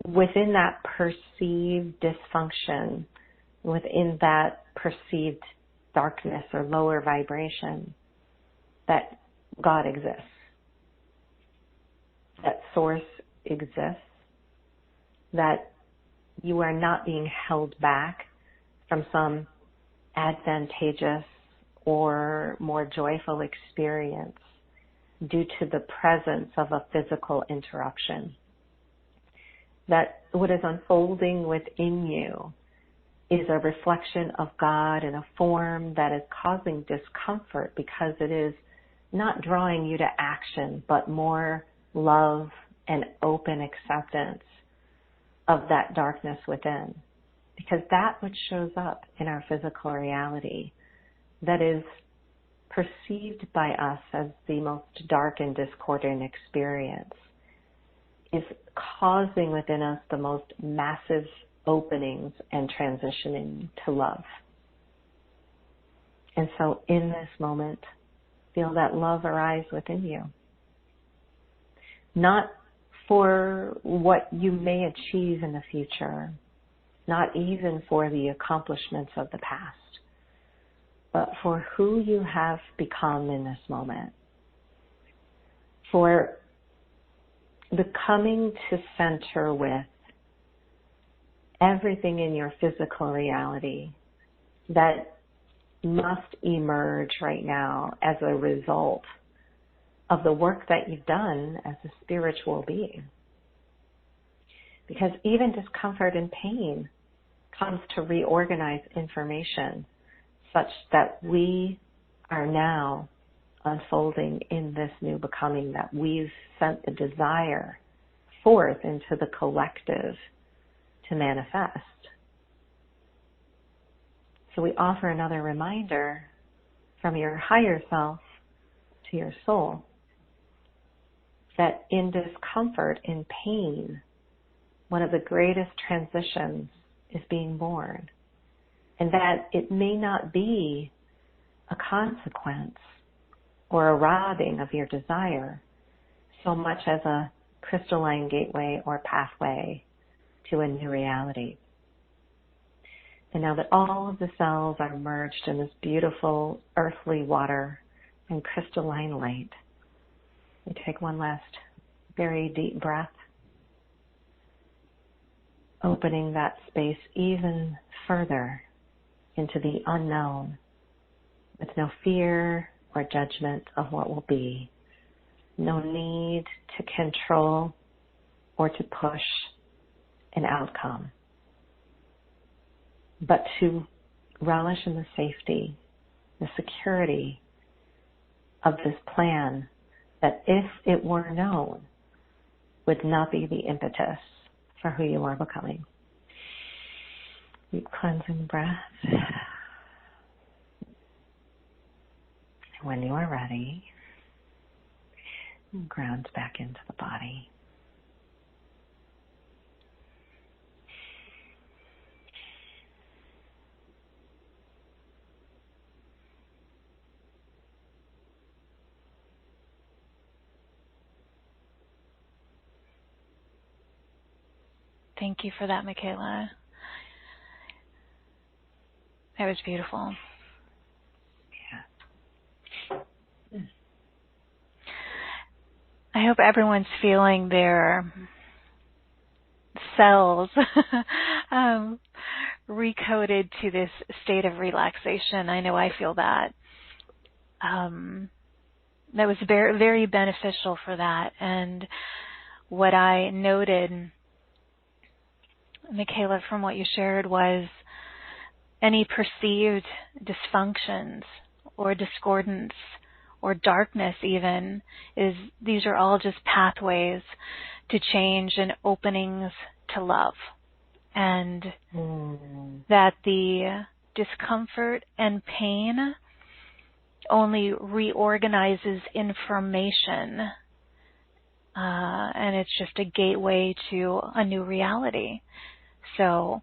within that perceived dysfunction, within that perceived darkness or lower vibration, that God exists, that source exists, that you are not being held back from some advantageous or more joyful experience due to the presence of a physical interruption. That what is unfolding within you is a reflection of God in a form that is causing discomfort because it is not drawing you to action, but more love and open acceptance of that darkness within. Because that which shows up in our physical reality that is perceived by us as the most dark and discordant experience is causing within us the most massive openings and transitioning to love. And so in this moment, feel that love arise within you. Not for what you may achieve in the future, not even for the accomplishments of the past, but for who you have become in this moment. For the coming to center with everything in your physical reality that must emerge right now as a result of the work that you've done as a spiritual being. Because even discomfort and pain comes to reorganize information such that we are now unfolding in this new becoming, that we've sent the desire forth into the collective to manifest. So we offer another reminder from your higher self to your soul that in discomfort, in pain, one of the greatest transitions is being born. And that it may not be a consequence or a robbing of your desire so much as a crystalline gateway or pathway to a new reality. And now that all of the cells are merged in this beautiful earthly water and crystalline light, we take one last very deep breath, opening that space even further into the unknown, with no fear or judgment of what will be, no need to control or to push an outcome, but to relish in the safety, the security of this plan that, if it were known, would not be the impetus for who you are becoming. Deep cleansing breath. When you are ready, ground back into the body. Thank you for that, Micheila. That was beautiful. Yeah. I hope everyone's feeling their cells recoded to this state of relaxation. I know I feel that. That was very, very beneficial for that. And what I noted, Micheila, from what you shared, was any perceived dysfunctions or discordance or darkness even, is these are all just pathways to change and openings to love. And that the discomfort and pain only reorganizes information, and it's just a gateway to a new reality. So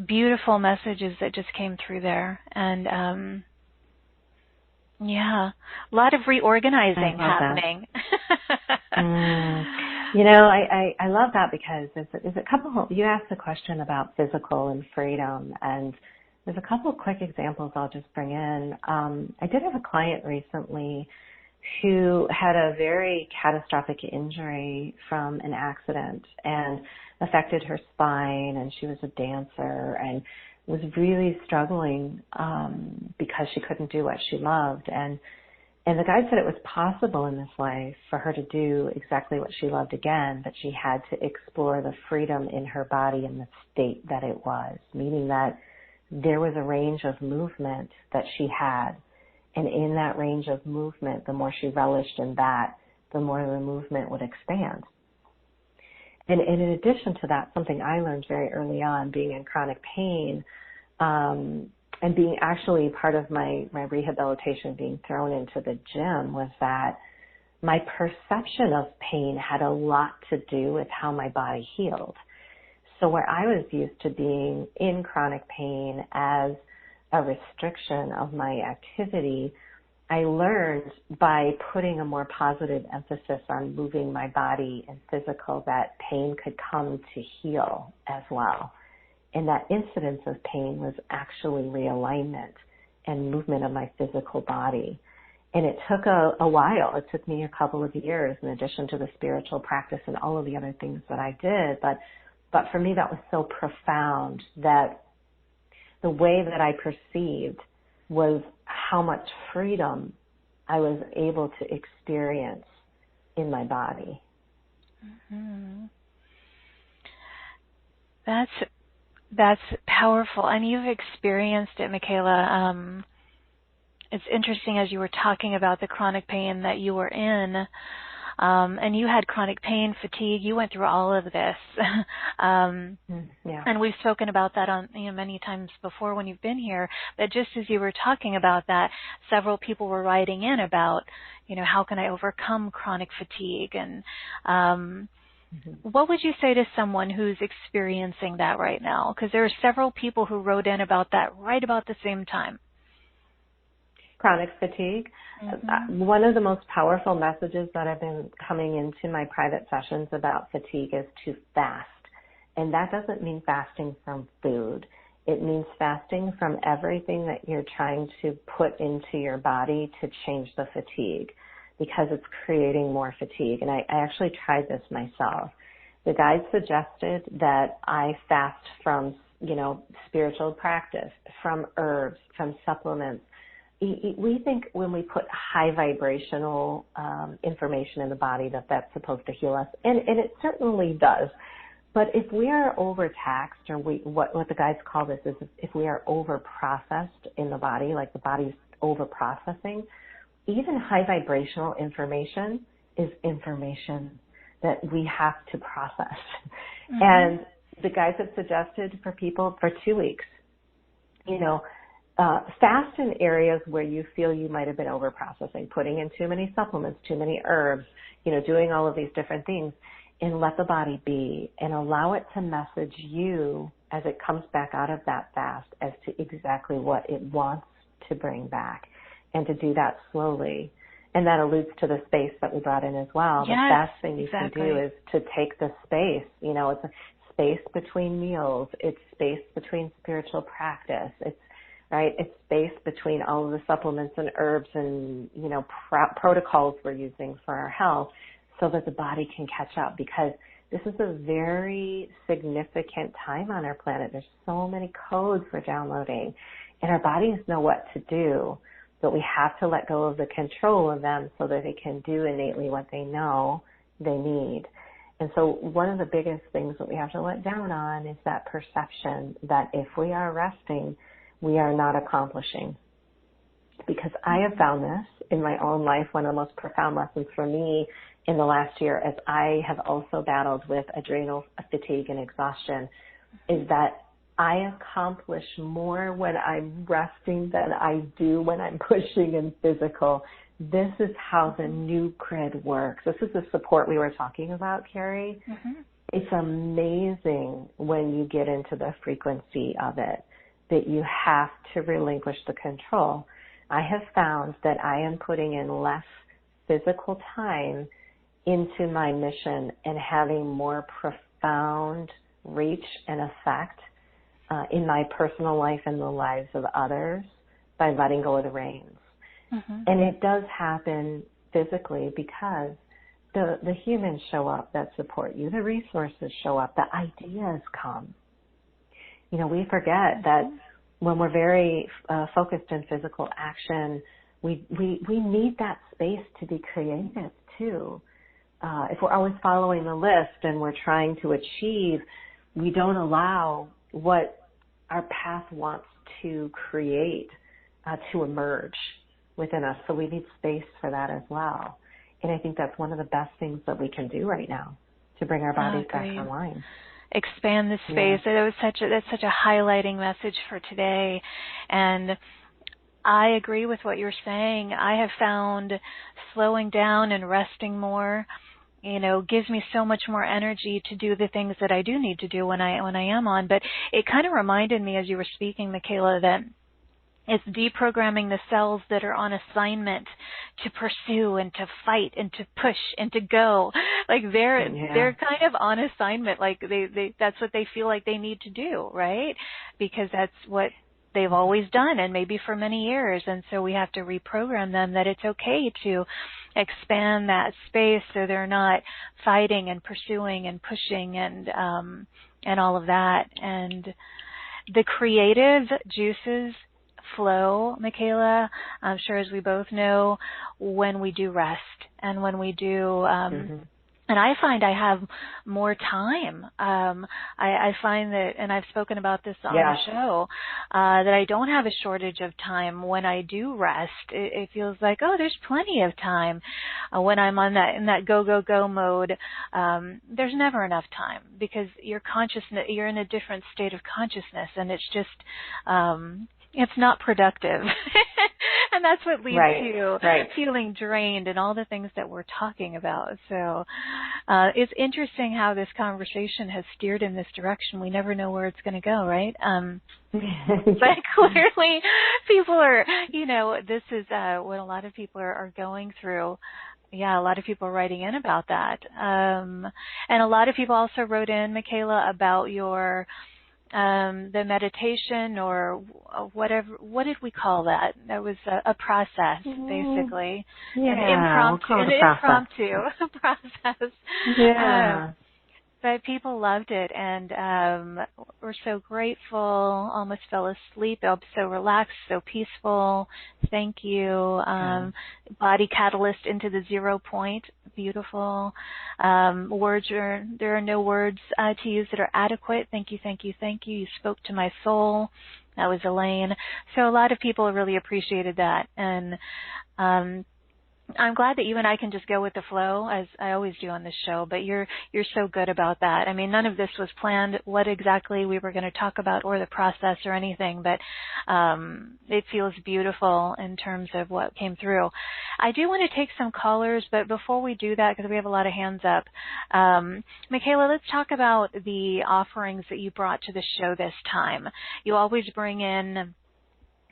beautiful messages that just came through there. And yeah, a lot of reorganizing happening. You know, I love that because there's a couple, you asked a question about physical and freedom, and there's a couple of quick examples I'll just bring in. I did have a client recently who had a very catastrophic injury from an accident and affected her spine, and she was a dancer and was really struggling because she couldn't do what she loved. And the guide said it was possible in this life for her to do exactly what she loved again, but she had to explore the freedom in her body in the state that it was, meaning that there was a range of movement that she had. And in that range of movement, the more she relished in that, the more the movement would expand. And in addition to that, something I learned very early on, being in chronic pain, and being actually part of my rehabilitation, being thrown into the gym, was that my perception of pain had a lot to do with how my body healed. So where I was used to being in chronic pain as a restriction of my activity, I learned by putting a more positive emphasis on moving my body and physical that pain could come to heal as well. And that incidence of pain was actually realignment and movement of my physical body. And it took a while. It took me a couple of years in addition to the spiritual practice and all of the other things that I did. But for me, that was so profound that the way that I perceived was how much freedom I was able to experience in my body. Mm-hmm. That's powerful. And you've experienced it, Micheila. It's interesting as you were talking about the chronic pain that you were in, and you had chronic pain, fatigue. You went through all of this. Yeah. And we've spoken about that on many times before when you've been here. But just as you were talking about that, several people were writing in about, how can I overcome chronic fatigue? And what would you say to someone who's experiencing that right now? Because there are several people who wrote in about that right about the same time. Chronic fatigue. Mm-hmm. One of the most powerful messages that have been coming into my private sessions about fatigue is to fast. And that doesn't mean fasting from food. It means fasting from everything that you're trying to put into your body to change the fatigue, because it's creating more fatigue. And I actually tried this myself. The guide suggested that I fast from, spiritual practice, from herbs, from supplements. We think when we put high vibrational information in the body that's supposed to heal us, and it certainly does. But if we are overtaxed, or what the guides call this is if we are over-processed in the body, like the body's over-processing, even high vibrational information is information that we have to process. Mm-hmm. And the guides have suggested for people for 2 weeks, fast in areas where you feel you might have been over-processing, putting in too many supplements, too many herbs, doing all of these different things, and let the body be and allow it to message you as it comes back out of that fast as to exactly what it wants to bring back, and to do that slowly. And that alludes to the space that we brought in as well. Yes, the best thing you can do is to take the space. It's a space between meals. It's space between spiritual practice. It's space between all of the supplements and herbs and, protocols we're using for our health, so that the body can catch up, because this is a very significant time on our planet. There's so many codes we're downloading, and our bodies know what to do, but we have to let go of the control of them so that they can do innately what they know they need. And so one of the biggest things that we have to let down on is that perception that if we are resting, we are not accomplishing. Because I have found this in my own life, one of the most profound lessons for me in the last year, as I have also battled with adrenal fatigue and exhaustion, is that I accomplish more when I'm resting than I do when I'm pushing in physical. This is how the new grid works. This is the support we were talking about, Carrie. It's amazing when you get into the frequency of it that you have to relinquish the control. I have found that I am putting in less physical time into my mission and having more profound reach and effect in my personal life and the lives of others by letting go of the reins. And it does happen physically because the humans show up that support you. The resources show up. The ideas come. You know, we forget that when we're very focused in physical action, we need that space to be creative too. If we're always following the list and we're trying to achieve, we don't allow what our path wants to create to emerge within us. So we need space for that as well. And I think that's one of the best things that we can do right now to bring our bodies back online. Expand the space. That's such a highlighting message for today. And I agree with what you're saying. I have found slowing down and resting more, you know, gives me so much more energy to do the things that I do need to do when I am on. But it kind of reminded me as you were speaking, Micheila, that it's deprogramming the cells that are on assignment to pursue and to fight and to push and to go. Like they're kind of on assignment. Like they that's what they feel like they need to do, right? Because that's what they've always done, and maybe for many years. And so we have to reprogram them that it's okay to expand that space so they're not fighting and pursuing and pushing and all of that. And the creative juices flow, Micheila, I'm sure, as we both know, when we do rest and when we do and I find I have more time. I find that, and I've spoken about this on the show, that I don't have a shortage of time when I do rest. It feels like, oh, there's plenty of time. When I'm on in that go mode, there's never enough time because you're in a different state of consciousness, and it's just it's not productive. And that's what leads to feeling drained and all the things that we're talking about. So it's interesting how this conversation has steered in this direction. We never know where it's going to go, right? But clearly people are, you know, this is what a lot of people are going through. Yeah, a lot of people are writing in about that. And a lot of people also wrote in, Micheila, about your the meditation or whatever. What did we call that? That was a process, basically. An impromptu process. Yeah. But people loved it, and we're so grateful. Almost fell asleep. I'm so relaxed, so peaceful. Thank you. Body catalyst into the 0 point. Beautiful. There are no words to use that are adequate. Thank you, thank you, thank you. You spoke to my soul. That was Elaine. So a lot of people really appreciated that, and I'm glad that you and I can just go with the flow, as I always do on this show, but you're so good about that. I mean, none of this was planned, what exactly we were going to talk about or the process or anything, but it feels beautiful in terms of what came through. I do want to take some callers, but before we do that, because we have a lot of hands up, Micheila, let's talk about the offerings that you brought to the show this time. You always bring in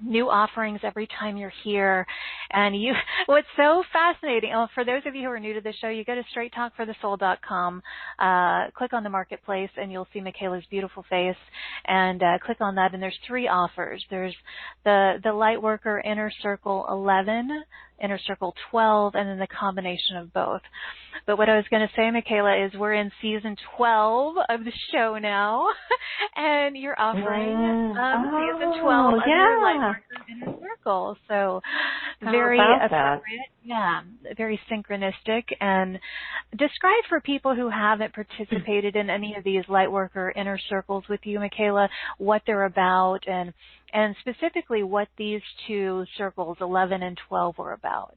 new offerings every time you're here. And what's so fascinating, for those of you who are new to the show, you go to straighttalkforthesoul.com, click on the marketplace, and you'll see Micheila's beautiful face, and click on that, and there's 3 offers. There's the Lightworker Inner Circle 11, Inner Circle 12, and then the combination of both. But what I was going to say, Micheila, is we're in season 12 of the show now, and you're offering season 12 of your Lightworker Inner Circle. So very appropriate, very synchronistic. And describe for people who haven't participated in any of these Lightworker Inner Circles with you, Micheila, what they're about, and specifically what these 2 circles, 11 and 12, were about.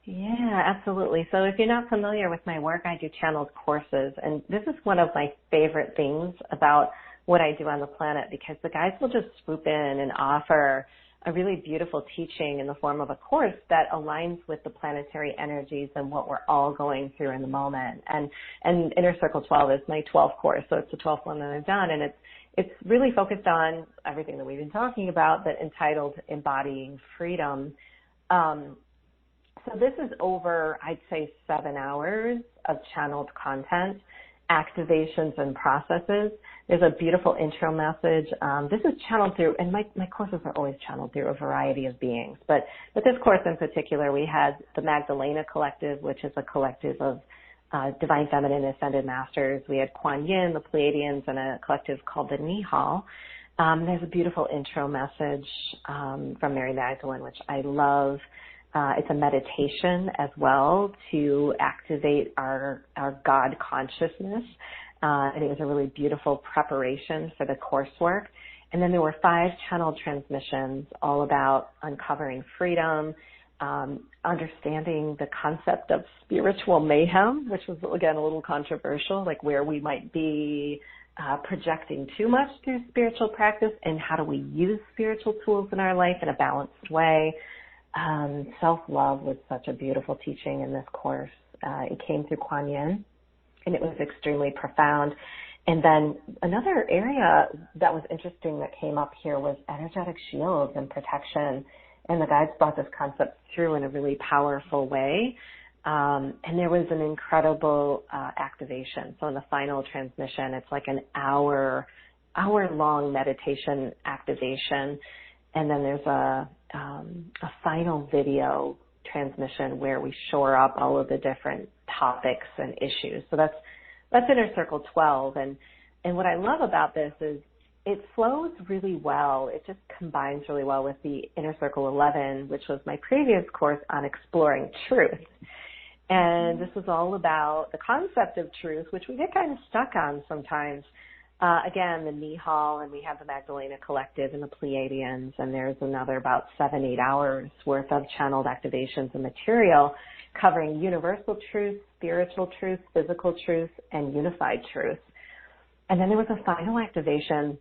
Yeah, absolutely. So if you're not familiar with my work, I do channeled courses, and this is one of my favorite things about what I do on the planet, because the guides will just swoop in and offer a really beautiful teaching in the form of a course that aligns with the planetary energies and what we're all going through in the moment. And Inner Circle 12 is my 12th course, so it's the 12th one that I've done, and it's really focused on everything that we've been talking about, but entitled Embodying Freedom. So this is over, I'd say, 7 hours of channeled content, activations and processes. There's a beautiful intro message. This is channeled through, and my courses are always channeled through a variety of beings. But this course in particular, we had the Magdalena Collective, which is a collective of Divine Feminine Ascended Masters. We had Kuan Yin, the Pleiadians, and a collective called the Nihal. There's a beautiful intro message from Mary Magdalene, which I love. It's a meditation as well to activate our God consciousness. And it was a really beautiful preparation for the coursework. And then there were 5 channeled transmissions all about uncovering freedom, understanding the concept of spiritual mayhem, which was, again, a little controversial, like where we might be projecting too much through spiritual practice, and how do we use spiritual tools in our life in a balanced way. Self-love was such a beautiful teaching in this course. It came through Kuan Yin, and it was extremely profound. And then another area that was interesting that came up here was energetic shields and protection. And the guides brought this concept through in a really powerful way. And there was an incredible activation. So in the final transmission, it's like an hour-long meditation activation. And then there's a final video transmission where we shore up all of the different topics and issues. So that's Inner Circle 12. And what I love about this is it flows really well. It just combines really well with the Inner Circle 11, which was my previous course on exploring truth. And this was all about the concept of truth, which we get kind of stuck on sometimes. Again, the Nihal, and we have the Magdalena Collective and the Pleiadians, and there's another about 7-8 hours worth of channeled activations and material covering universal truth, spiritual truth, physical truth, and unified truth. And then there was a final activation.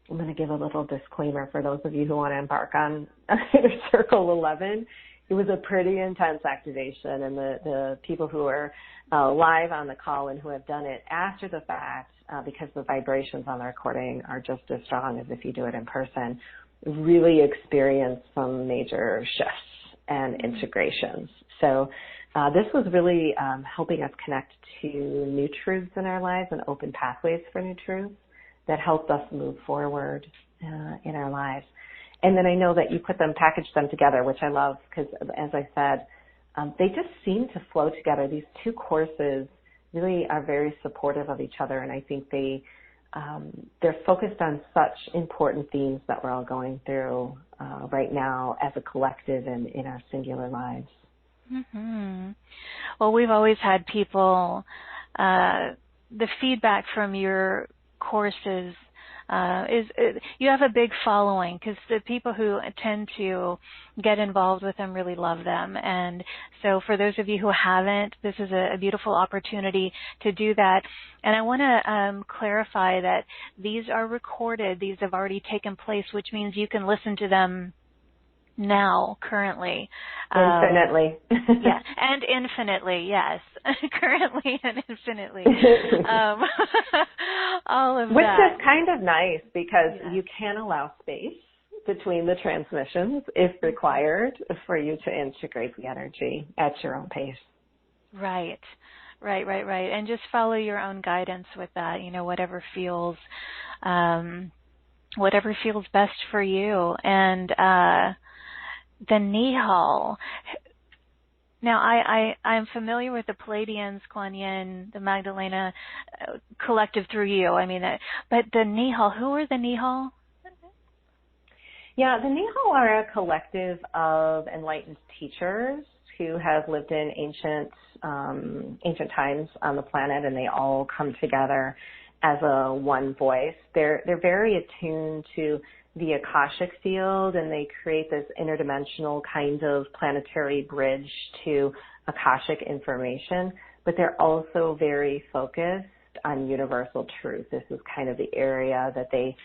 I'm going to give a little disclaimer for those of you who want to embark on Inner Circle 11. It was a pretty intense activation, and the people who are live on the call and who have done it after the fact, because the vibrations on the recording are just as strong as if you do it in person, really experience some major shifts and integrations. So this was really helping us connect to new truths in our lives and open pathways for new truths that helped us move forward in our lives. And then I know that you packaged them together, which I love, because as I said, they just seem to flow together. These two courses really are very supportive of each other, and I think they're focused on such important themes that we're all going through right now as a collective and in our singular lives. Mm-hmm. Well, we've always had people, the feedback from your courses you have a big following, because the people who tend to get involved with them really love them. And so for those of you who haven't, this is a beautiful opportunity to do that. And I want to clarify that these are recorded. These have already taken place, which means you can listen to them now, currently. Infinitely. Yeah, and infinitely, yes. Currently and infinitely. All of Which that. is kind of nice, because you can allow space between the transmissions, if required, for you to integrate the energy at your own pace. Right. And just follow your own guidance with that, whatever feels best for you. And the Nihal. Now, I'm familiar with the Pleiadians, Kuan Yin, the Magdalena collective through you. But the Nihal, who are the Nihal? Yeah, the Nihal are a collective of enlightened teachers who have lived in ancient times on the planet, and they all come together as a one voice. They're very attuned to the Akashic field, and they create this interdimensional kind of planetary bridge to Akashic information, but they're also very focused on universal truth. This is kind of the area that they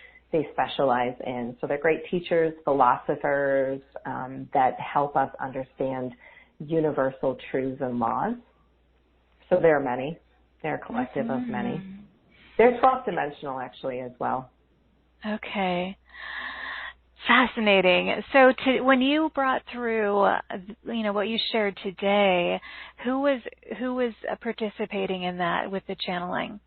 specialize in. So they're great teachers, philosophers, that help us understand universal truths and laws. So there are many. They're a collective of many. They're 12th dimensional actually as well. Okay. Fascinating. So when you brought through, what you shared today, who was participating in that with the channeling?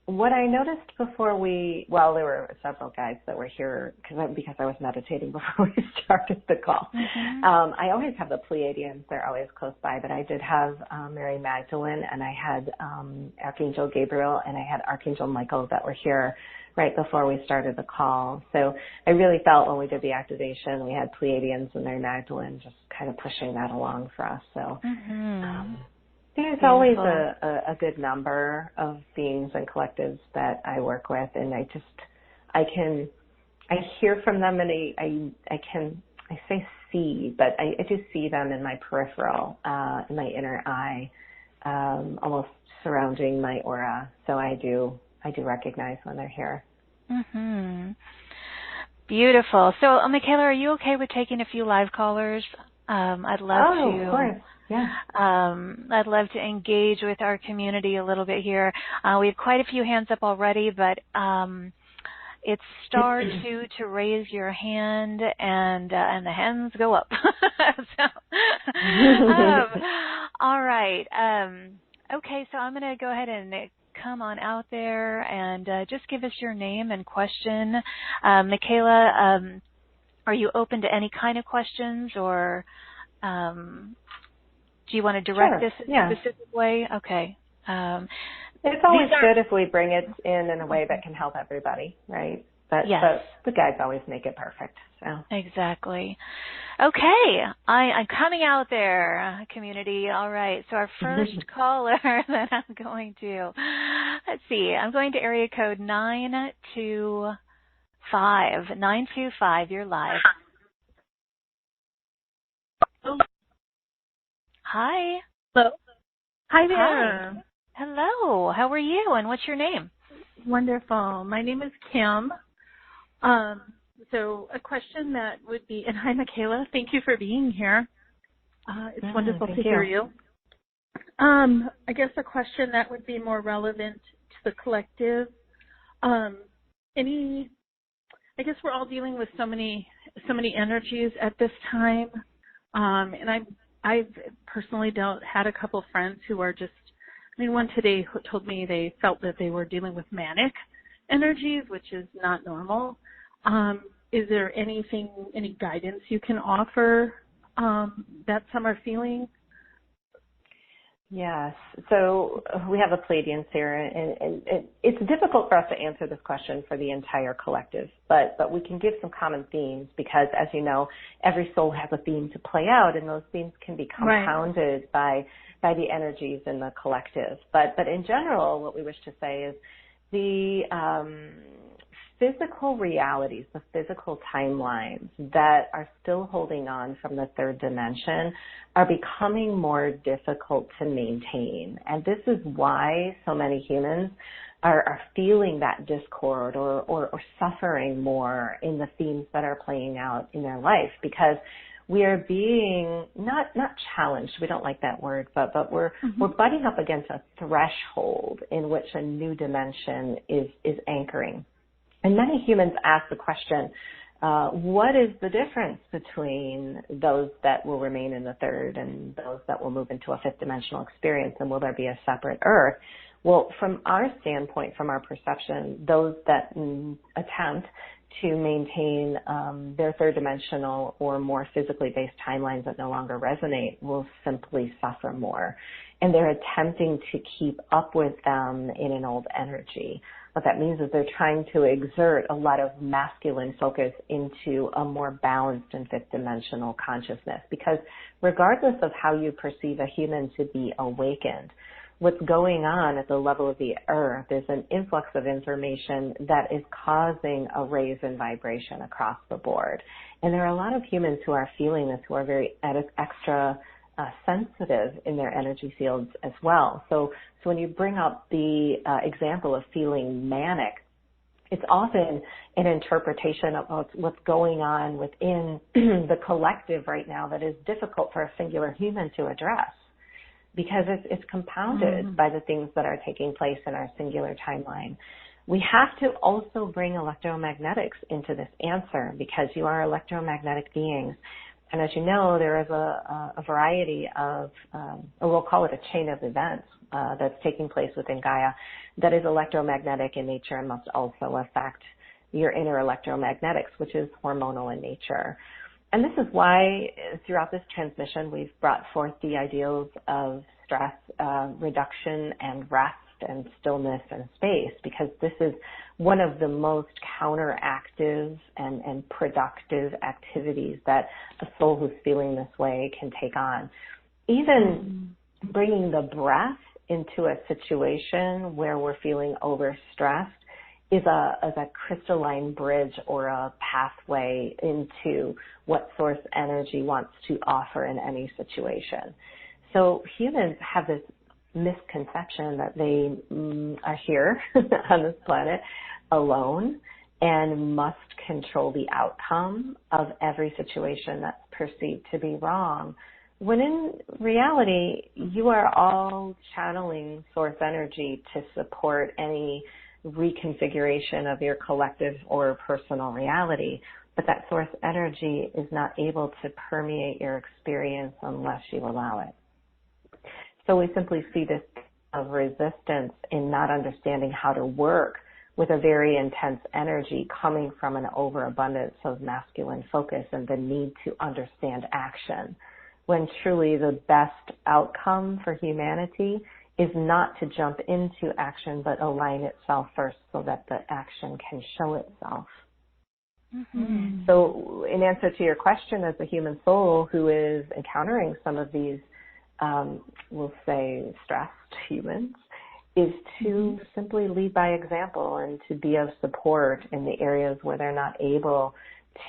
What I noticed before there were several guys that were here because I was meditating before we started the call. I always have the Pleiadians. They're always close by, but I did have Mary Magdalene, and I had Archangel Gabriel, and I had Archangel Michael that were here right before we started the call. So I really felt when we did the activation, we had Pleiadians and Mary Magdalene just kind of pushing that along for us. So there's always a good number of beings and collectives that I work with, and I hear from them, and I say see, but I do see them in my peripheral, in my inner eye, almost surrounding my aura. So I do recognize when they're here. Beautiful. So, Micheila, are you okay with taking a few live callers? I'd love to. Of course. Yeah. I'd love to engage with our community a little bit here. We have quite a few hands up already, but it's *2 to raise your hand, and the hands go up. All right. Okay, so I'm going to go ahead and come on out there and just give us your name and question. Micheila, are you open to any kind of questions, or do you want to direct this in a specific way? Okay. It's always good if we bring it in a way that can help everybody, right? But the guides always make it perfect. So exactly. Okay, I'm coming out there, community. All right. So our first caller that I'm going to, let's see. I'm going to area code 925. 925. You're live. Hi. Hello. Hi there. Hi. Hello. How are you? And what's your name? Wonderful. My name is Kim. So a question that would be, and hi, Micheila. Thank you for being here. It's wonderful to hear you. I guess a question that would be more relevant to the collective. I guess we're all dealing with so many energies at this time, and I've personally had a couple friends who are just, one today told me they felt that they were dealing with manic energies, which is not normal. Is there any guidance you can offer that some are feeling? Yes. So we have a Pleiadians here, and it's difficult for us to answer this question for the entire collective, but we can give some common themes because, as you know, every soul has a theme to play out, and those themes can be compounded by the energies in the collective. But in general, what we wish to say is the physical realities, the physical timelines that are still holding on from the third dimension are becoming more difficult to maintain. And this is why so many humans are feeling that discord or suffering more in the themes that are playing out in their life, because we are being not challenged. We don't like that word, but we're butting up against a threshold in which a new dimension is anchoring. And many humans ask the question, what is the difference between those that will remain in the third and those that will move into a fifth dimensional experience, and will there be a separate earth? Well, from our standpoint, from our perception, those that attempt to maintain their third dimensional or more physically based timelines that no longer resonate will simply suffer more. And they're attempting to keep up with them in an old energy. What that means is they're trying to exert a lot of masculine focus into a more balanced and fifth dimensional consciousness, because regardless of how you perceive a human to be awakened, what's going on at the level of the earth is an influx of information that is causing a raise in vibration across the board. And there are a lot of humans who are feeling this, who are very extra sensitive in their energy fields as well. So when you bring up the example of feeling manic, it's often an interpretation of what's going on within the collective right now that is difficult for a singular human to address, because it's compounded by the things that are taking place in our singular timeline. We have to also bring electromagnetics into this answer, because you are electromagnetic beings. And as you know, there is a variety of, or we'll call it a chain of events that's taking place within Gaia that is electromagnetic in nature and must also affect your inner electromagnetics, which is hormonal in nature. And this is why throughout this transmission we've brought forth the ideals of stress reduction and rest and stillness and space, because this is one of the most counteractive and productive activities that a soul who's feeling this way can take on. Even bringing the breath into a situation where we're feeling overstressed is a crystalline bridge or a pathway into what source energy wants to offer in any situation. So humans have this misconception that they are here on this planet alone and must control the outcome of every situation that's perceived to be wrong, when in reality, you are all channeling source energy to support any reconfiguration of your collective or personal reality. But that source energy is not able to permeate your experience unless you allow it. So we simply see this of resistance in not understanding how to work with a very intense energy coming from an overabundance of masculine focus and the need to understand action, when truly the best outcome for humanity is not to jump into action, but align itself first so that the action can show itself. So in answer to your question, as a human soul who is encountering some of these, we'll say stressed humans, is to simply lead by example and to be of support in the areas where they're not able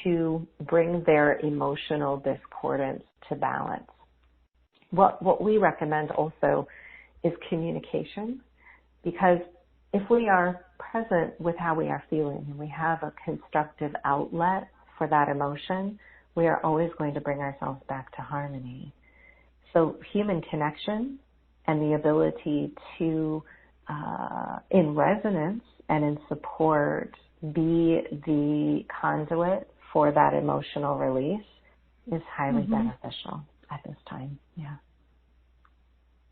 to bring their emotional discordance to balance. What we recommend also is communication, because if we are present with how we are feeling and we have a constructive outlet for that emotion, we are always going to bring ourselves back to harmony. So human connection and the ability to, in resonance and in support, be the conduit for that emotional release is highly beneficial at this time. Yeah.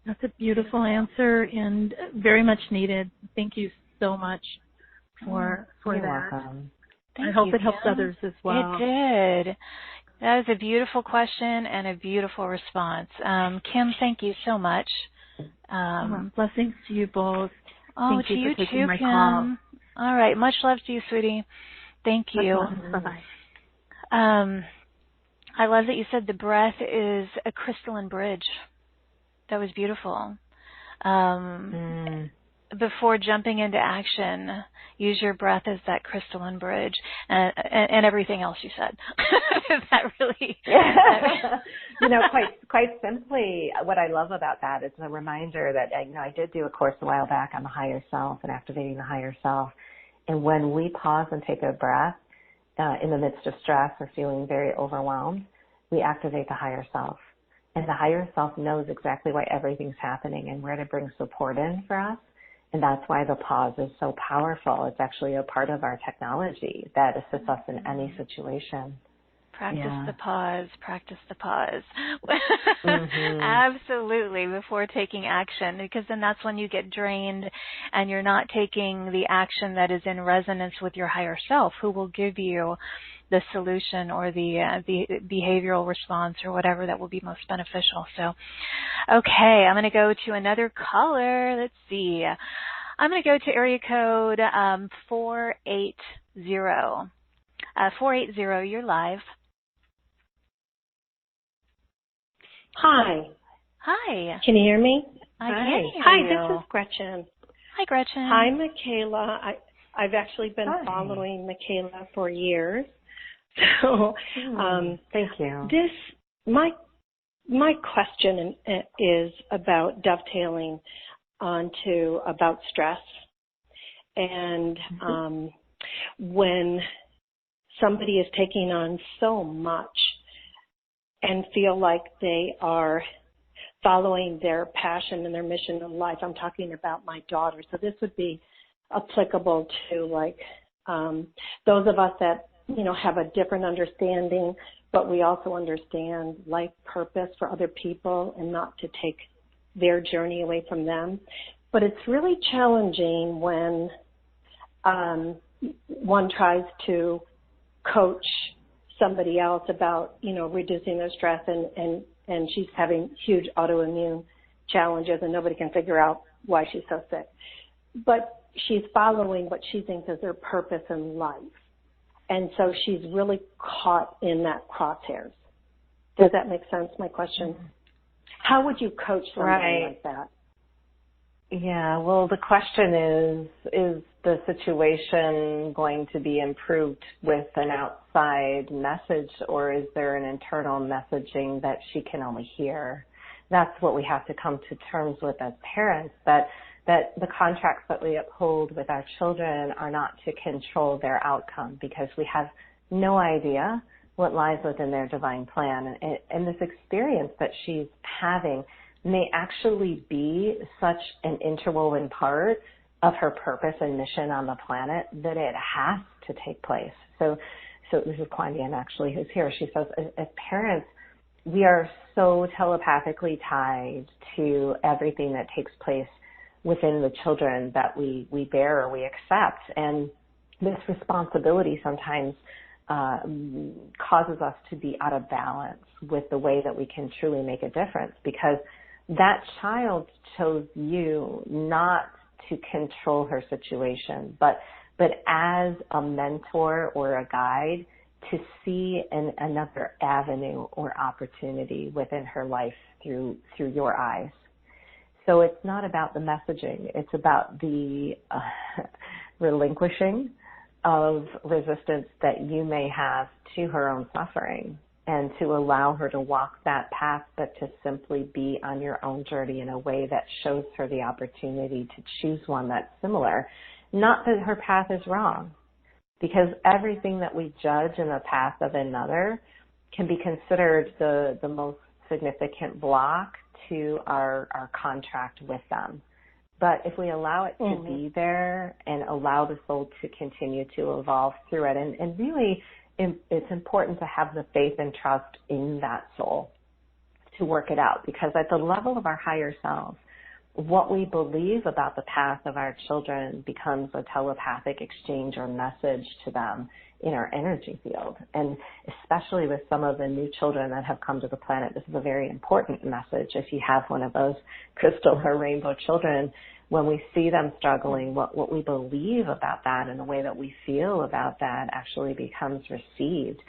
That's a beautiful answer and very much needed. Thank you so much for You're that. welcome. I hope it helps others as well. It did. That is a beautiful question and a beautiful response. Kim, thank you so much. Blessings to you both. Thank you you for taking too, my Kim. call. All right. Much love to you, sweetie. Thank you. Bye-bye. I love that you said the breath is a crystalline bridge. That was beautiful. Before jumping into action, use your breath as that crystalline bridge, and everything else you said. That really, quite simply, what I love about that is a reminder that I did do a course a while back on the higher self and activating the higher self. And when we pause and take a breath in the midst of stress or feeling very overwhelmed, we activate the higher self. And the higher self knows exactly why everything's happening and where to bring support in for us. And that's why the pause is so powerful. It's actually a part of our technology that assists us in any situation. Practice the pause. Practice the pause. Absolutely, before taking action, because then that's when you get drained and you're not taking the action that is in resonance with your higher self, who will give you the solution or the behavioral response or whatever that will be most beneficial. So, okay, I'm going to go to another caller. Let's see. I'm going to go to area code 480. 480, you're live. Hi. Hi. Can you hear me? I can hear Hi, you. this is Gretchen. Hi, Gretchen. Hi, Micheila. I've actually been Hi. following Micheila for years. So, thank you. My question is about dovetailing onto about stress, and when somebody is taking on so much and feel like they are following their passion and their mission in life. I'm talking about my daughter. So this would be applicable to like those of us that, have a different understanding, but we also understand life purpose for other people and not to take their journey away from them. But it's really challenging when one tries to coach somebody else about, reducing their stress and she's having huge autoimmune challenges and nobody can figure out why she's so sick. But she's following what she thinks is her purpose in life. And so she's really caught in that crosshairs. Does that make sense, my question? How would you coach somebody like that? Yeah, well, the question is the situation going to be improved with an outside message, or is there an internal messaging that she can only hear? That's what we have to come to terms with as parents, that the contracts that we uphold with our children are not to control their outcome, because we have no idea what lies within their divine plan. And this experience that she's having may actually be such an interwoven part of her purpose and mission on the planet that it has to take place. So this is Kwandian actually who's here. She says, as parents, we are so telepathically tied to everything that takes place within the children that we bear or we accept. And this responsibility sometimes causes us to be out of balance with the way that we can truly make a difference, because that child chose you not to control her situation, but as a mentor or a guide to see another avenue or opportunity within her life through your eyes. So it's not about the messaging. It's about the relinquishing of resistance that you may have to her own suffering, and to allow her to walk that path, but to simply be on your own journey in a way that shows her the opportunity to choose one that's similar. Not that her path is wrong, because everything that we judge in the path of another can be considered the most significant block to our contract with them. But if we allow it to be there and allow the soul to continue to evolve through it, and really it's important to have the faith and trust in that soul to work it out, because at the level of our higher selves, what we believe about the path of our children becomes a telepathic exchange or message to them in our energy field. And especially with some of the new children that have come to the planet, this is a very important message. If you have one of those crystal or rainbow children, when we see them struggling, what we believe about that and the way that we feel about that actually becomes received.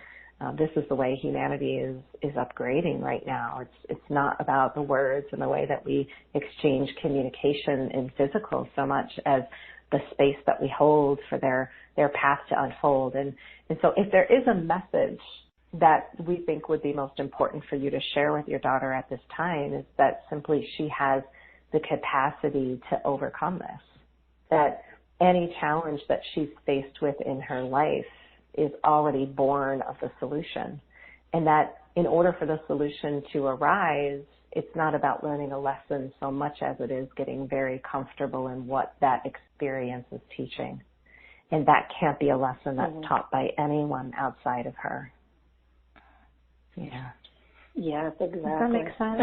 This is the way humanity is upgrading right now. It's not about the words and the way that we exchange communication in physical so much as the space that we hold for their path to unfold. And so if there is a message that we think would be most important for you to share with your daughter at this time, is that simply she has the capacity to overcome this, that any challenge that she's faced with in her life is already born of the solution, and that in order for the solution to arise, it's not about learning a lesson so much as it is getting very comfortable in what that experience is teaching. And that can't be a lesson that's taught by anyone outside of her. Yeah. Yes, exactly. Does that make sense?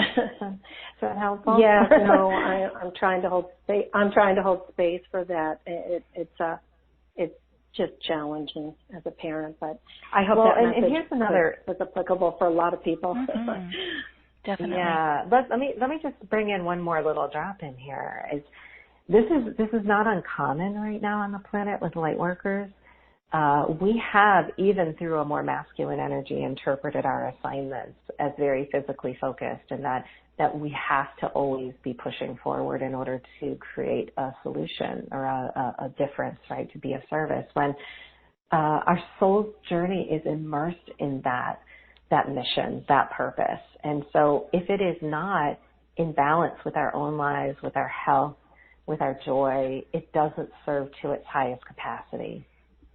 Is that helpful? Yes, no, I'm trying to hold space. I'm trying to hold space for that. It's just challenging as a parent, but I hope that message and here's another is applicable for a lot of people. Definitely. Yeah. Let me just bring in one more little drop in here. This is not uncommon right now on the planet with light workers. we have, even through a more masculine energy, interpreted our assignments as very physically focused, and that we have to always be pushing forward in order to create a solution or a difference, right, to be of service, when our soul's journey is immersed in that mission, that purpose. And so if it is not in balance with our own lives, with our health, with our joy, it doesn't serve to its highest capacity.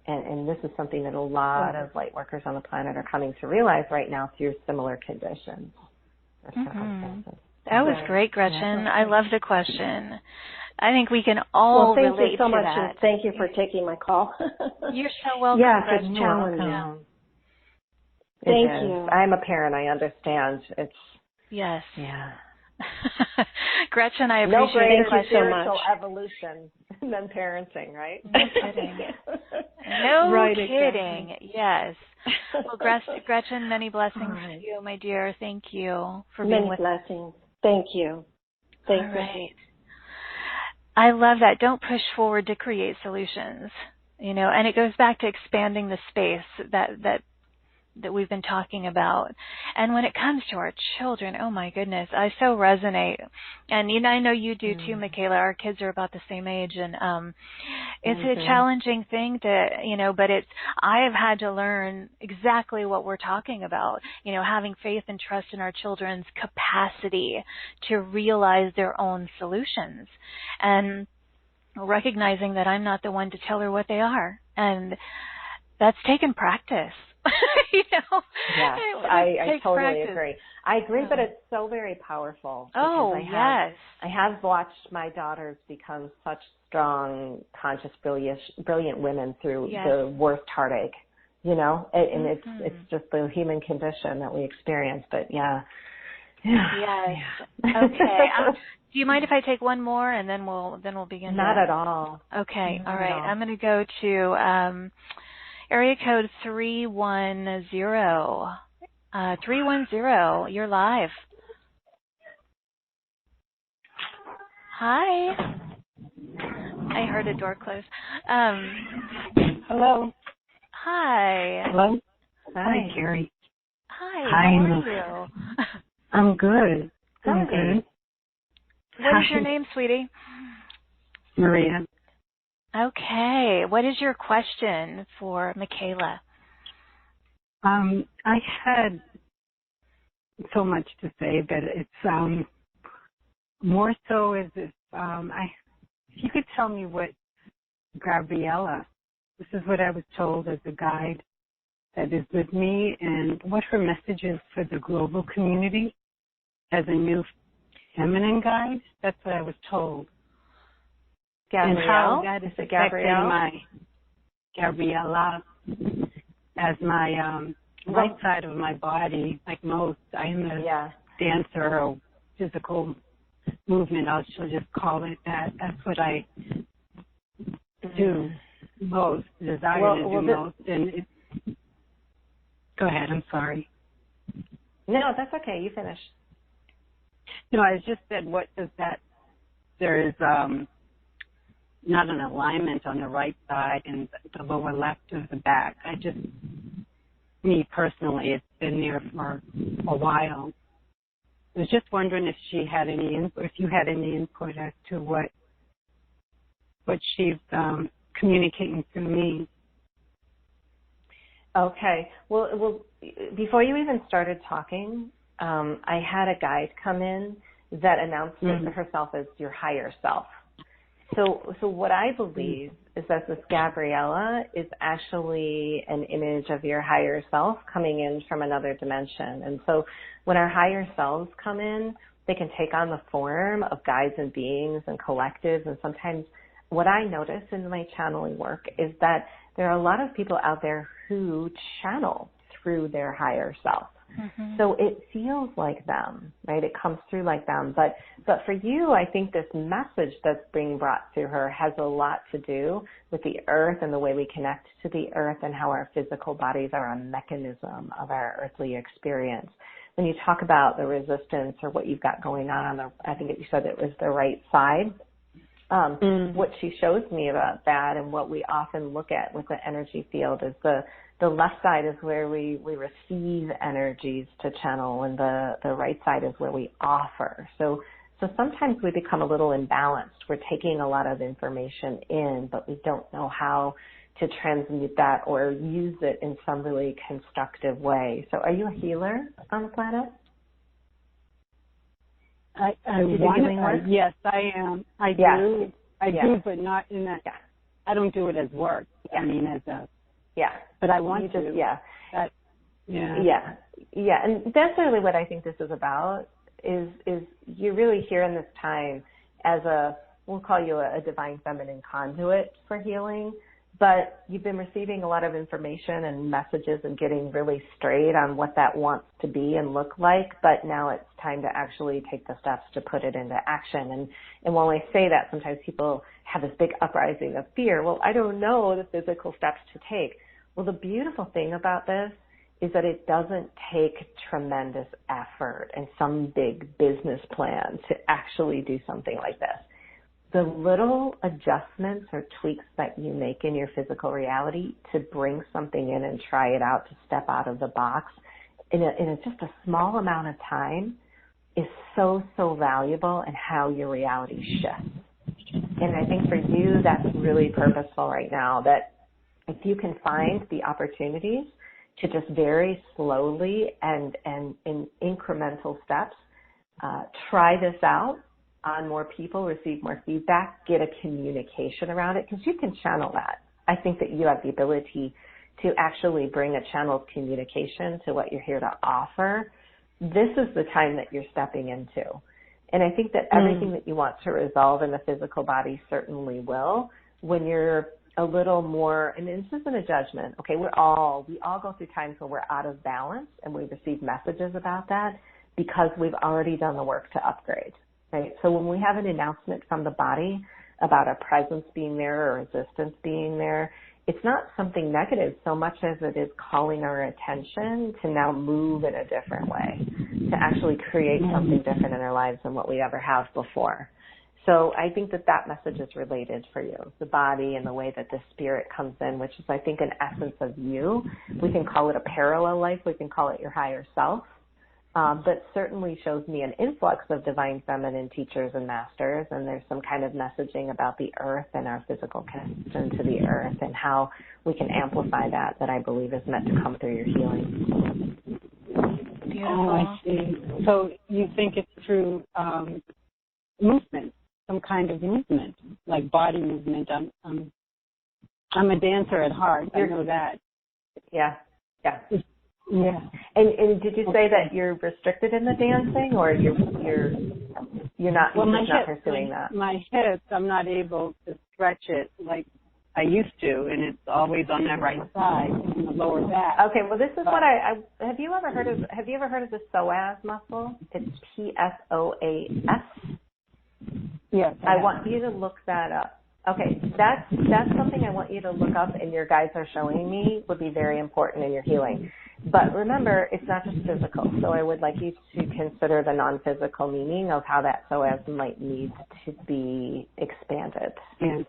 And this is something that a lot of light workers on the planet are coming to realize right now through similar conditions or circumstances. That was great, Gretchen. I love the question. I think we can all relate to that. Well, thank you so much, and thank you for taking my call. You're so welcome, Gretchen. It's challenging. Thank you. I'm a parent. I understand. It's yes. Yeah. Gretchen, I appreciate the question. spiritual evolution than parenting, right? No kidding. No right, kidding. Exactly. Yes. Well, Gretchen, many blessings to you, my dear. Thank you for being with us. Many blessings. Thank you. Thank you. Right. I love that. Don't push forward to create solutions, and it goes back to expanding the space that we've been talking about. And when it comes to our children, oh my goodness, I so resonate. And I know you do too, Micheila. Our kids are about the same age, and it's a challenging thing to, but I have had to learn exactly what we're talking about, having faith and trust in our children's capacity to realize their own solutions, and recognizing that I'm not the one to tell her what they are. And that's taken practice. Yes, I totally agree. I agree, but it's so very powerful. I have watched my daughters become such strong, conscious, brilliant women through the worst heartache, and it's just the human condition that we experience. But Yes. Okay. Do you mind if I take one more and then we'll begin? Not at all. Okay. All right. I'm going to go to area code 310. 310, you're live. Hi. I heard a door close. Hello. Hi. Hello. Hi, Carrie. Hi. How are you? I'm good. I'm good. What is your name, sweetie? Maria. Okay. What is your question for Micheila? I had so much to say, but it's more so as if if you could tell me what Gabriella, this is what I was told as a guide that is with me, and what her message is for the global community as a new feminine guide. That's what I was told. Gabrielle? And how that is affecting Gabriella as my right side of my body, like most. I am a dancer or physical movement. I shall just call it that. That's what I do most, desire to do most. And go ahead, I'm sorry. No, that's okay. You finish. No, I just said, what does that, there is not an alignment on the right side and the lower left of the back. Me personally, it's been there for a while. I was just wondering if she had any input, if you had any input as to what she's communicating through me. Okay. Well, before you even started talking, I had a guide come in that announced herself as your higher self. So what I believe is that this Gabriella is actually an image of your higher self coming in from another dimension. And so when our higher selves come in, they can take on the form of guides and beings and collectives. And sometimes what I notice in my channeling work is that there are a lot of people out there who channel through their higher self. So it feels like them, right? It comes through like them. But for you, I think this message that's being brought through her has a lot to do with the earth and the way we connect to the earth and how our physical bodies are a mechanism of our earthly experience. When you talk about the resistance or what you've got going on I think you said it was the right side. What she shows me about that, and what we often look at with the energy field, is the left side is where we receive energies to channel, and the right side is where we offer. So sometimes we become a little imbalanced. We're taking a lot of information in, but we don't know how to transmute that or use it in some really constructive way. So are you a healer on the planet? Yes, I am. I do. I do, but not in that. Yeah. I don't do it as work. Yeah. I mean, as a. Yeah. But I want to. Yeah. That, yeah. Yeah. Yeah. And that's really what I think this is about. Is you're really here in this time as we'll call you a divine feminine conduit for healing. But you've been receiving a lot of information and messages and getting really straight on what that wants to be and look like. But now it's time to actually take the steps to put it into action. And when I say that, sometimes people have this big uprising of fear. Well, I don't know the physical steps to take. Well, the beautiful thing about this is that it doesn't take tremendous effort and some big business plan to actually do something like this. The little adjustments or tweaks that you make in your physical reality to bring something in and try it out, to step out of the box in just a small amount of time is so, so valuable in how your reality shifts. And I think for you, that's really purposeful right now, that if you can find the opportunities to just very slowly and in incremental steps, try this out on more people, receive more feedback, get a communication around it, because you can channel that. I think that you have the ability to actually bring a channel of communication to what you're here to offer. This is the time that you're stepping into. And I think that everything that you want to resolve in the physical body certainly will, when you're a little more, and this isn't a judgment, okay, we all go through times where we're out of balance, and we receive messages about that because we've already done the work to upgrade. Right. So when we have an announcement from the body about a presence being there or resistance being there, it's not something negative so much as it is calling our attention to now move in a different way, to actually create something different in our lives than what we ever have before. So I think that message is related for you, the body and the way that the spirit comes in, which is, I think, an essence of you. We can call it a parallel life. We can call it your higher self. But certainly shows me an influx of divine feminine teachers and masters, and there's some kind of messaging about the earth and our physical connection to the earth and how we can amplify that I believe is meant to come through your healing. Beautiful. Oh, I see. So you think it's through movement, some kind of movement, like body movement. I'm a dancer at heart. I know that. Yeah. Yeah. Yeah. And did you say that you're restricted in the dancing, or you're not? Well, not pursuing that. My hips, I'm not able to stretch it like I used to, and it's always on that right side in the lower back. Okay. Well, this is what I have you ever heard of? Have you ever heard of the psoas muscle? It's PSOAS. Yes. I want you to look that up. Okay, that's something I want you to look up, and your guides are showing me would be very important in your healing. But remember, it's not just physical, so I would like you to consider the non-physical meaning of how that psoas might need to be expanded. Yeah.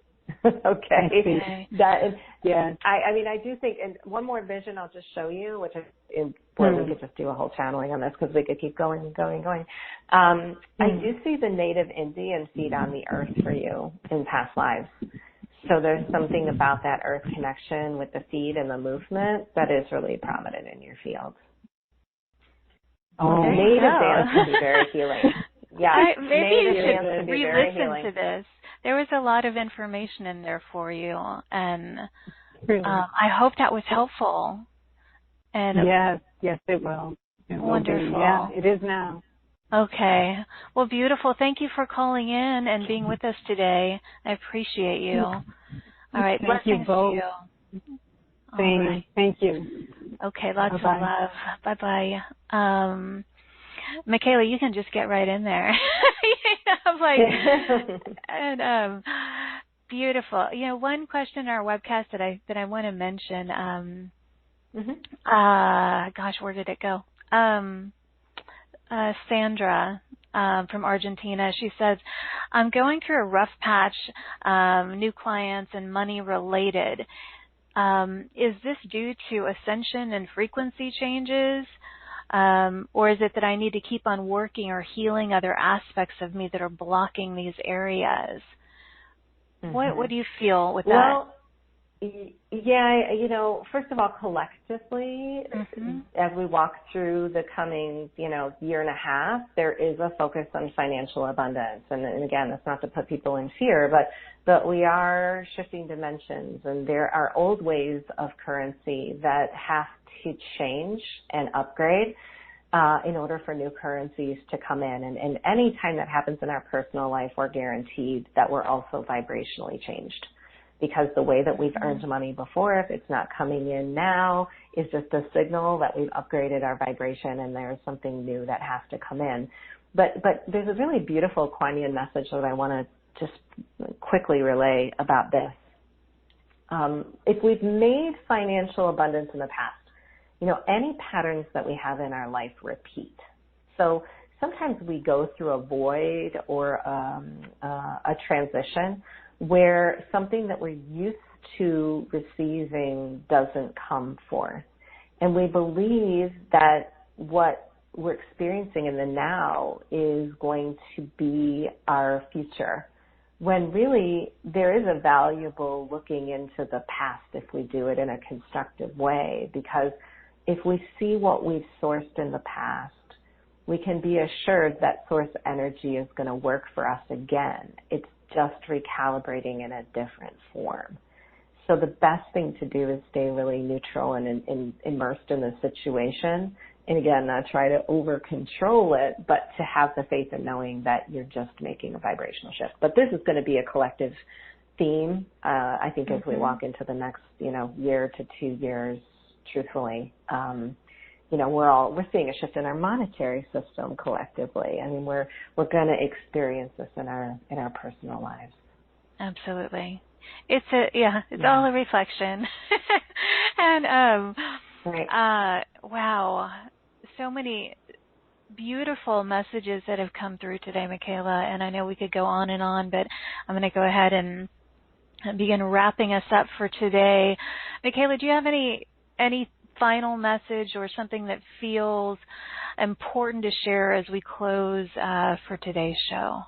Okay. Yeah. I mean, I do think, and one more vision I'll just show you, which is where we could just do a whole channeling on this because we could keep going and going and going. I do see the native Indian feet on the earth for you in past lives. So there's something about that earth connection with the feet and the movement that is really prominent in your field. Oh, native dance can be very healing. Yeah, maybe you should re-listen to this. There was a lot of information in there for you, and I hope that was helpful. And yes, it will. It wonderful. Will be. Yeah, it is now. Okay. Well, beautiful. Thank you for calling in and being with us today. I appreciate you. All right. Thank you both. Thank you. Okay. Lots of love. Bye-bye. Micheila, you can just get right in there. And beautiful. One question in our webcast that I want to mention. Gosh, where did it go? Sandra from Argentina. She says, I'm going through a rough patch, new clients and money related. Is this due to ascension and frequency changes? Or is it that I need to keep on working or healing other aspects of me that are blocking these areas? What do you feel with that? Well, yeah, first of all, collectively, as we walk through the coming, year and a half, there is a focus on financial abundance. And again, that's not to put people in fear, but we are shifting dimensions, and there are old ways of currency that have to change and upgrade in order for new currencies to come in. And any time that happens in our personal life, we're guaranteed that we're also vibrationally changed. Because the way that we've earned money before, if it's not coming in now, is just a signal that we've upgraded our vibration and there's something new that has to come in. But there's a really beautiful Kuan Yin message that I want to just quickly relay about this. If we've made financial abundance in the past, any patterns that we have in our life repeat. So sometimes we go through a void or a transition where something that we're used to receiving doesn't come forth. And we believe that what we're experiencing in the now is going to be our future, when really there is a valuable looking into the past if we do it in a constructive way, because if we see what we've sourced in the past, we can be assured that source energy is going to work for us again. It's just recalibrating in a different form. So the best thing to do is stay really neutral and immersed in the situation. And again, not try to over control it, but to have the faith in knowing that you're just making a vibrational shift. But this is going to be a collective theme, I think, as we walk into the next, year to 2 years, truthfully. We're seeing a shift in our monetary system collectively. I mean, we're going to experience this in our personal lives. Absolutely. It's all a reflection. And right. Wow, so many beautiful messages that have come through today, Micheila. And I know we could go on, but I'm going to go ahead and begin wrapping us up for today. Micheila, do you have any final message or something that feels important to share as we close for today's show?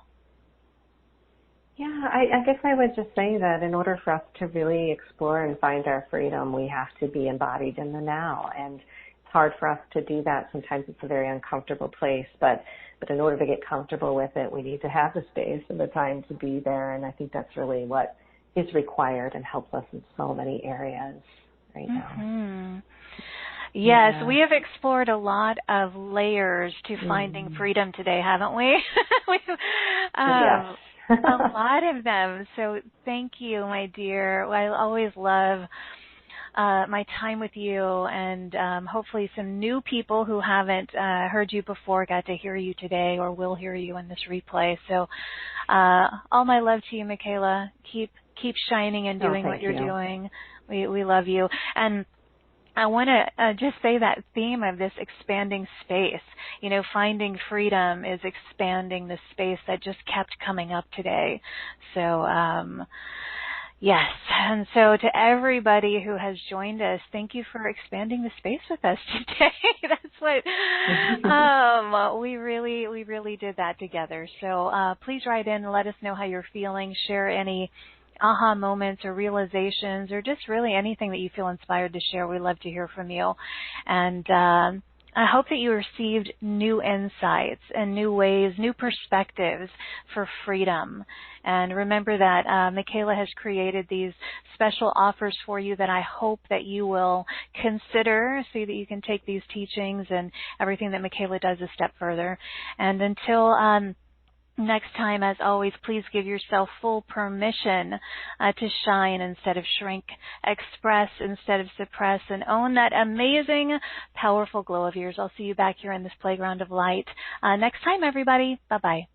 Yeah, I guess I would just say that in order for us to really explore and find our freedom, we have to be embodied in the now. And it's hard for us to do that. Sometimes it's a very uncomfortable place, but in order to get comfortable with it, we need to have the space and the time to be there. And I think that's really what is required and helps us in so many areas right now. Yes, we have explored a lot of layers to finding freedom today, haven't we? Yes. A lot of them. So thank you, my dear. I always love my time with you, and hopefully some new people who haven't heard you before got to hear you today or will hear you in this replay. So all my love to you, Micheila. Keep shining and doing what you're doing. We love you. And I want to just say that theme of this expanding space, finding freedom is expanding the space that just kept coming up today. So, yes. And so to everybody who has joined us, thank you for expanding the space with us today. That's what, we really did that together. So, please write in and let us know how you're feeling. Share any aha moments or realizations or just really anything that you feel inspired to share. We love to hear from you. And I hope that you received new insights and new ways, new perspectives for freedom. And remember that Micheila has created these special offers for you that I hope that you will consider so that you can take these teachings and everything that Micheila does a step further. And until next time, as always, please give yourself full permission to shine instead of shrink, express instead of suppress, and own that amazing, powerful glow of yours. I'll see you back here in this playground of light next time, everybody. Bye-bye.